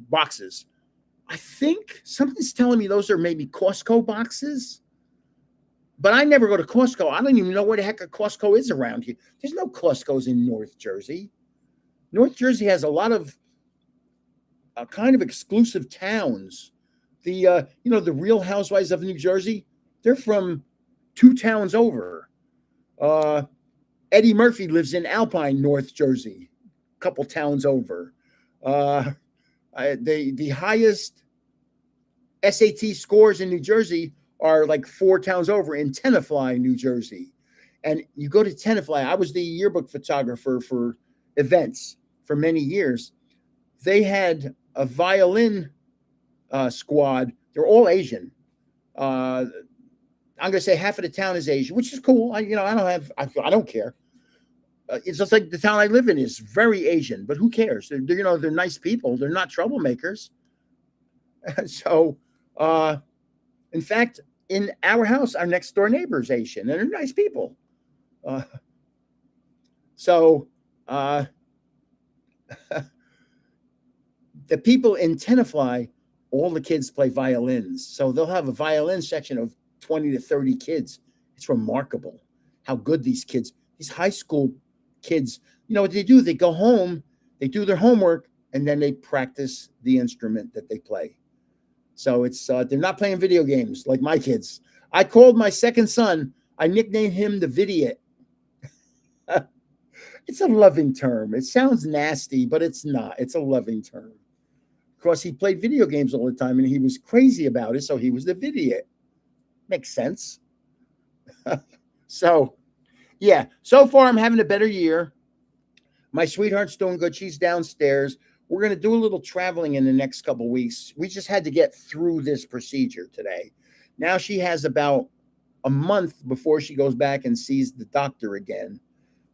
boxes. I think something's telling me those are maybe Costco boxes, but I never go to Costco. I don't even know where the heck a Costco is around here. There's no Costco's in North Jersey. North Jersey has a lot of kind of exclusive towns. The Real Housewives of New Jersey, they're from 2 towns over. Eddie Murphy lives in Alpine, North Jersey, a couple towns over. The highest SAT scores in New Jersey are like 4 towns over in Tenafly, New Jersey. And you go to Tenafly. I was the yearbook photographer for events for many years. They had a violin squad. They're all Asian. I'm going to say half of the town is Asian, which is cool. I don't care. It's just like the town I live in is very Asian, but who cares? They're nice people. They're not troublemakers. So, in fact, in our house, our next door neighbor is Asian, and they're nice people. The people in Tenafly, all the kids play violins. So they'll have a violin section of 20 to 30 kids. It's remarkable how good these high school kids, you know what they do? They go home, they do their homework, and then they practice the instrument that they play. So it's they're not playing video games like my kids. I called my second son, I nicknamed him the Vidiot. It's a loving term. It sounds nasty, but it's not. It's a loving term. Of course, he played video games all the time, and he was crazy about it, so he was the Vidiot. Makes sense. So, yeah. So far, I'm having a better year. My sweetheart's doing good. She's downstairs. We're going to do a little traveling in the next couple of weeks. We just had to get through this procedure today. Now she has about a month before she goes back and sees the doctor again.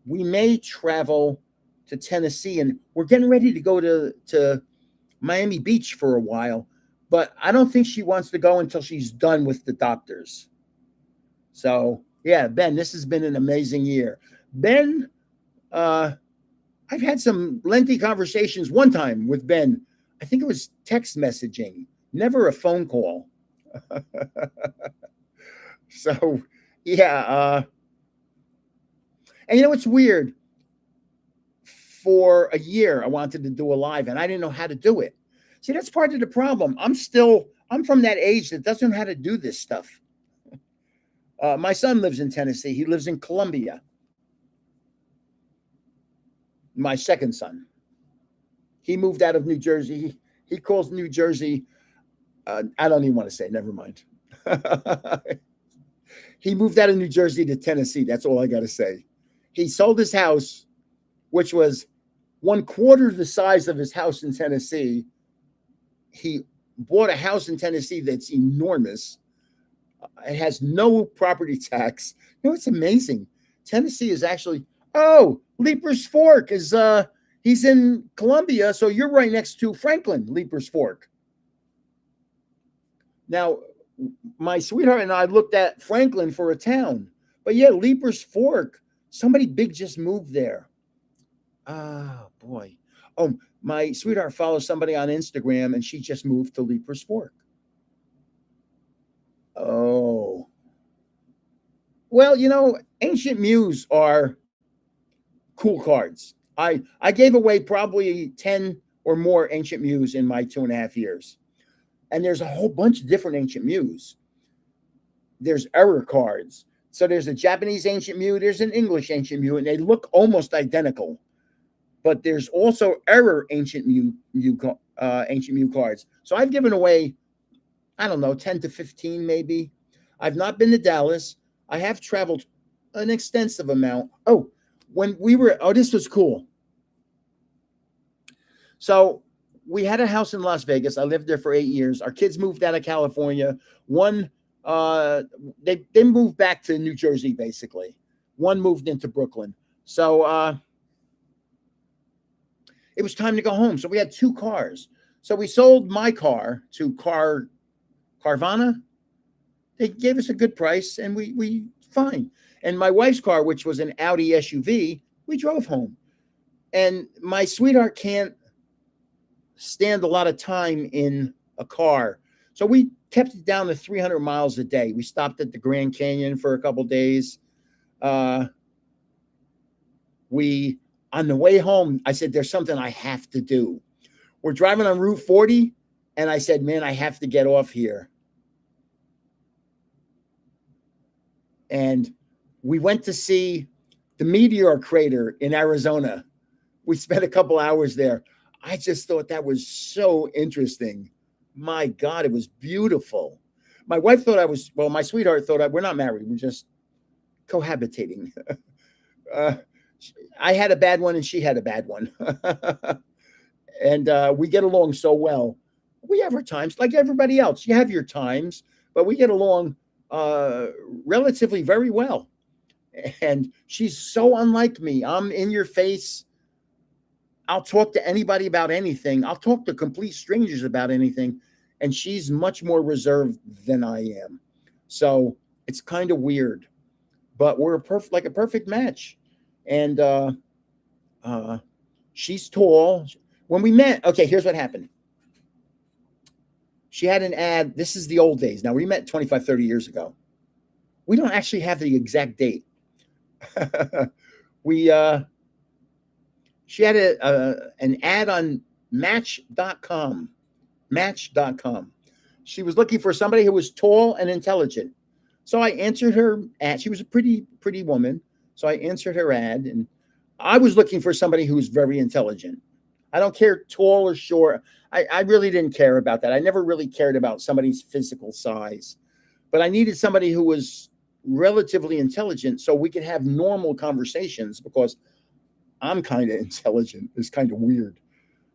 We may travel to Tennessee, and we're getting ready to go to Miami Beach for a while, but I don't think she wants to go until she's done with the doctors. So, yeah, Ben, this has been an amazing year. Ben, I've had some lengthy conversations one time with Ben. I think it was text messaging, never a phone call. So, yeah. And you know what's weird? For a year, I wanted to do a live, and I didn't know how to do it. See, that's part of the problem. I'm from that age that doesn't know how to do this stuff. My son lives in Tennessee. He lives in Columbia. My second son. He moved out of New Jersey. He calls New Jersey. I don't even want to say. Never mind. He moved out of New Jersey to Tennessee. That's all I got to say. He sold his house, which was 1/4 the size of his house in Tennessee. He bought a house in Tennessee that's enormous. It has no property tax. You know, it's amazing. Tennessee is actually, oh, Leaper's Fork is he's in Columbia, so you're right next to Franklin, Leaper's Fork. Now, my sweetheart and I looked at Franklin for a town. But yeah, Leaper's Fork, somebody big just moved there. Oh boy. Oh, my sweetheart follows somebody on Instagram and she just moved to Leaper's Fork. Oh. Well, you know, Ancient Muse are cool cards. I gave away probably 10 or more Ancient Muse in my 2.5 years. And there's a whole bunch of different Ancient Muse. There's error cards. So there's a Japanese Ancient Mew, there's an English Ancient Mew, and they look almost identical. But there's also error Ancient Mew cards. So I've given away, I don't know, 10 to 15 maybe. I've not been to Dallas. I have traveled an extensive amount. Oh, this was cool. So we had a house in Las Vegas. I lived there for 8 years. Our kids moved out of California. One, they moved back to New Jersey, basically. One moved into Brooklyn. So it was time to go home. So we had 2 cars. So we sold my car to Carvana. They gave us a good price, and we fine. And my wife's car, which was an Audi SUV, we drove home. And my sweetheart can't stand a lot of time in a car. So we kept it down to 300 miles a day. We stopped at the Grand Canyon for a couple of days. On the way home, I said, there's something I have to do. We're driving on Route 40, and I said, man, I have to get off here. And we went to see the meteor crater in Arizona. We spent a couple hours there. I just thought that was so interesting. My God, it was beautiful. My wife thought my sweetheart thought we're not married. We're just cohabitating. I had a bad one and she had a bad one. And we get along so well. We have our times like everybody else. You have your times, but we get along relatively very well. And she's so unlike me. I'm in your face. I'll talk to anybody about anything. I'll talk to complete strangers about anything. And she's much more reserved than I am. So it's kind of weird. But we're like a perfect match. And she's tall. When we met, okay, here's what happened. She had an ad. This is the old days. Now, we met 25, 30 years ago. We don't actually have the exact date. She had an ad on Match.com. Match.com. She was looking for somebody who was tall and intelligent. So I answered her ad. She was a pretty woman. So I answered her ad, and I was looking for somebody who was very intelligent. I don't care tall or short. I really didn't care about that. I never really cared about somebody's physical size. But I needed somebody who was relatively intelligent so we could have normal conversations, because I'm kind of intelligent. It's kind of weird.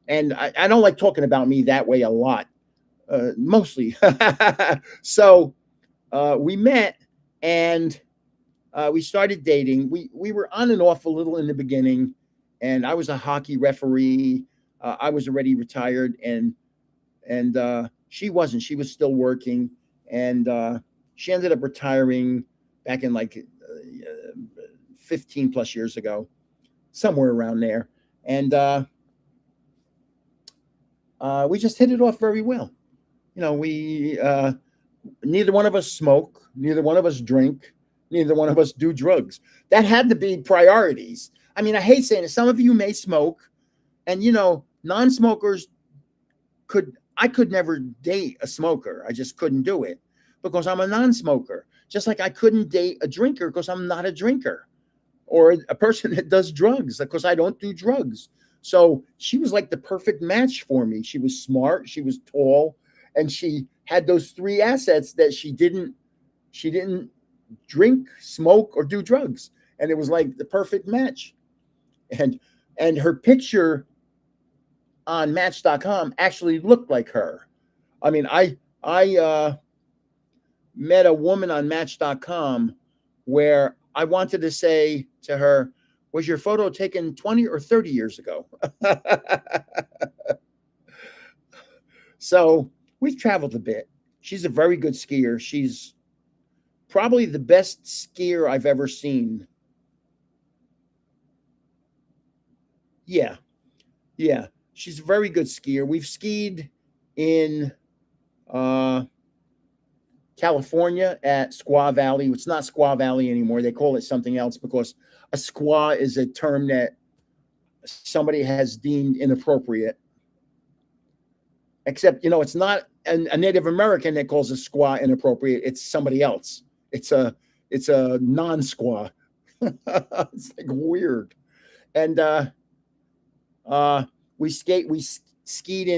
And I don't like talking about me that way a lot, mostly. So we met, and we started dating. We were on and off a little in the beginning, and I was a hockey referee. I was already retired, and she wasn't. She was still working, and she ended up retiring back in like 15 plus years ago, somewhere around there. And we just hit it off very well. You know, we neither one of us smoke, neither one of us drink, neither one of us do drugs. That had to be priorities. I mean, I hate saying it. Some of you may smoke, and you know, non-smokers I could never date a smoker. I just couldn't do it because I'm a non-smoker. Just like I couldn't date a drinker because I'm not a drinker, or a person that does drugs because I don't do drugs. So she was like the perfect match for me. She was smart, she was tall, and she had those 3 assets that she didn't drink, smoke, or do drugs. And it was like the perfect match. And and her picture on Match.com actually looked like her. I mean, I met a woman on Match.com where I wanted to say to her, was your photo taken 20 or 30 years ago? So we've traveled a bit. She's a very good skier. She's probably the best skier I've ever seen. Yeah, yeah. She's a very good skier. We've skied in uh, California at Squaw Valley. It's not Squaw Valley anymore. They call it something else because a squaw is a term that somebody has deemed inappropriate. Except, it's not a Native American that calls a squaw inappropriate. It's somebody else. It's a non-squaw. It's like weird. And we skied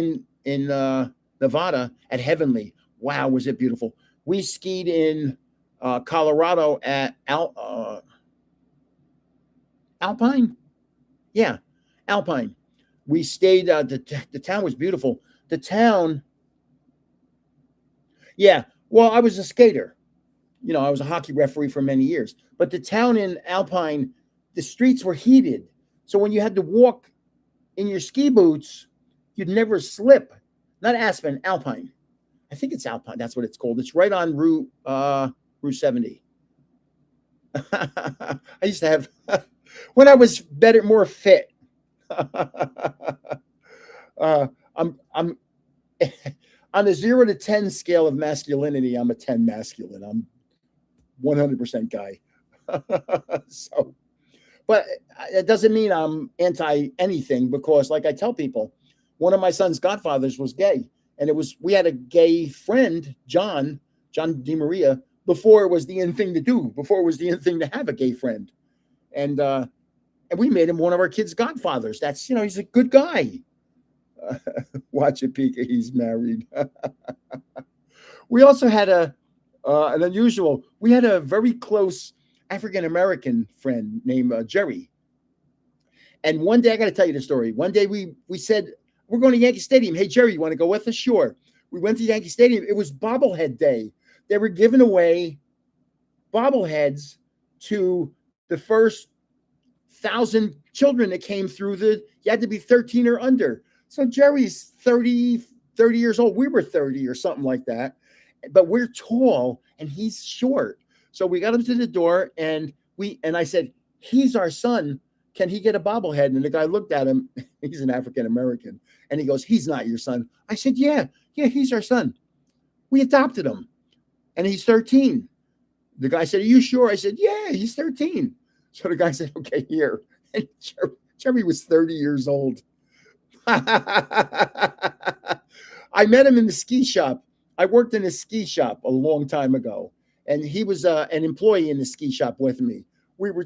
in Nevada at Heavenly. Wow, was it beautiful? We skied in Colorado at Alpine. Yeah, Alpine. We stayed. The town was beautiful. The town. Yeah. Well, I was a skater. I was a hockey referee for many years. But the town in Alpine, the streets were heated. So when you had to walk in your ski boots, you'd never slip. Not Aspen, Alpine. I think it's Alpine. That's what it's called. It's right on Route 70. I used to have when I was better, more fit. I'm on a 0 to 10 scale of masculinity. I'm a 10 masculine. I'm 100% guy. So, but it doesn't mean I'm anti anything because, like I tell people, one of my son's godfathers was gay, and we had a gay friend, John DeMaria, before it was the in thing to do, before it was the in thing to have a gay friend, and we made him one of our kids' godfathers. That's he's a good guy. Watch it, Pika. He's married. We also had an unusual. We had a very close African American friend named Jerry. And one day, I got to tell you the story. One day we said, we're going to Yankee Stadium. Hey, Jerry, you want to go with us? Sure. We went to Yankee Stadium. It was bobblehead day. They were giving away bobbleheads to the first 1,000 children that came through you had to be 13 or under. So Jerry's 30 years old. We were 30 or something like that. But we're tall and he's short. So we got him to the door and I said, he's our son. Can he get a bobblehead? And the guy looked at him. He's an African American. And he goes, he's not your son. I said, yeah, he's our son. We adopted him. And he's 13. The guy said, are you sure? I said, yeah, he's 13. So the guy said, okay, here. And Jerry was 30 years old. I met him in the ski shop. I worked in a ski shop a long time ago. And he was an employee in the ski shop with me. We were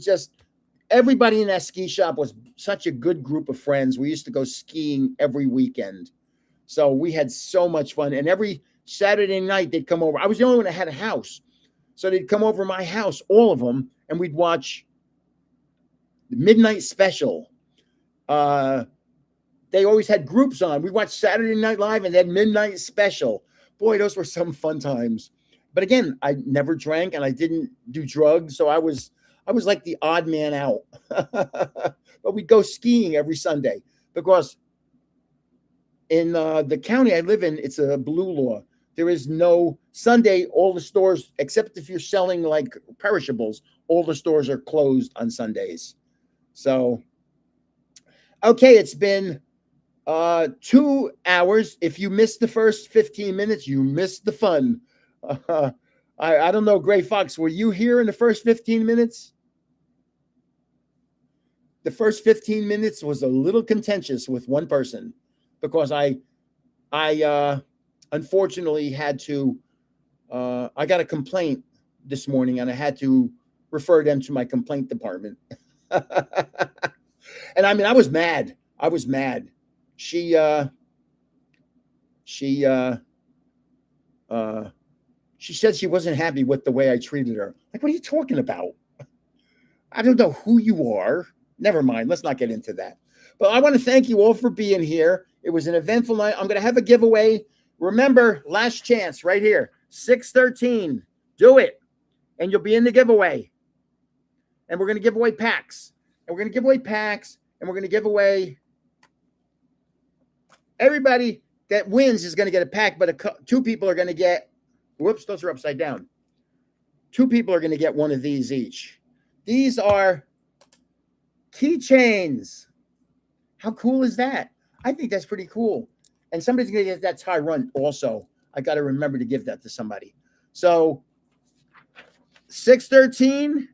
everybody in that ski shop was such a good group of friends. We used to go skiing every weekend. So we had so much fun. And every Saturday night they'd come over. I was the only one that had a house. So they'd come over to my house, all of them, and we'd watch the Midnight Special. They always had groups on. We watched Saturday Night Live and then Midnight Special. Boy, those were some fun times. But again, I never drank and I didn't do drugs. So I was like the odd man out. But we'd go skiing every Sunday because in the county I live in, it's a blue law. There is no Sunday. All the stores, except if you're selling like perishables, all the stores are closed on Sundays. So, okay, it's been 2 hours. If you missed the first 15 minutes, you missed the fun. I don't know, Gray Fox, were you here in the first 15 minutes? The first 15 minutes was a little contentious with one person because I unfortunately had to, I got a complaint this morning and I had to refer them to my complaint department. And I mean, I was mad. She said she wasn't happy with the way I treated her. Like, what are you talking about? I don't know who you are. Never mind. Let's not get into that. But I want to thank you all for being here. It was an eventful night. I'm going to have a giveaway. Remember, last chance right here, 613. Do it, and you'll be in the giveaway. And we're going to give away packs. And we're going to give away packs. And we're going to give away everybody that wins is going to get a pack, but two people are going to get, whoops, those are upside down. Two people are going to get one of these each. These are keychains. How cool is that? I think that's pretty cool. And somebody's going to get that tie run also. I got to remember to give that to somebody. So 613,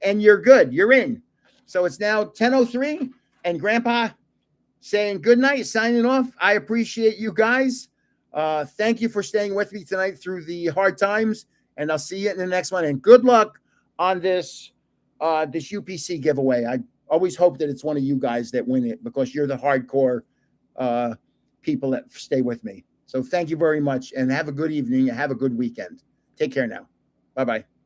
and you're good. You're in. So it's now 10:03, and Grandpa saying good night, signing off. I appreciate you guys. Thank you for staying with me tonight through the hard times, and I'll see you in the next one. And good luck on this UPC giveaway. I always hope that it's one of you guys that win it because you're the hardcore people that stay with me. So thank you very much, and have a good evening and have a good weekend. Take care now. Bye-bye.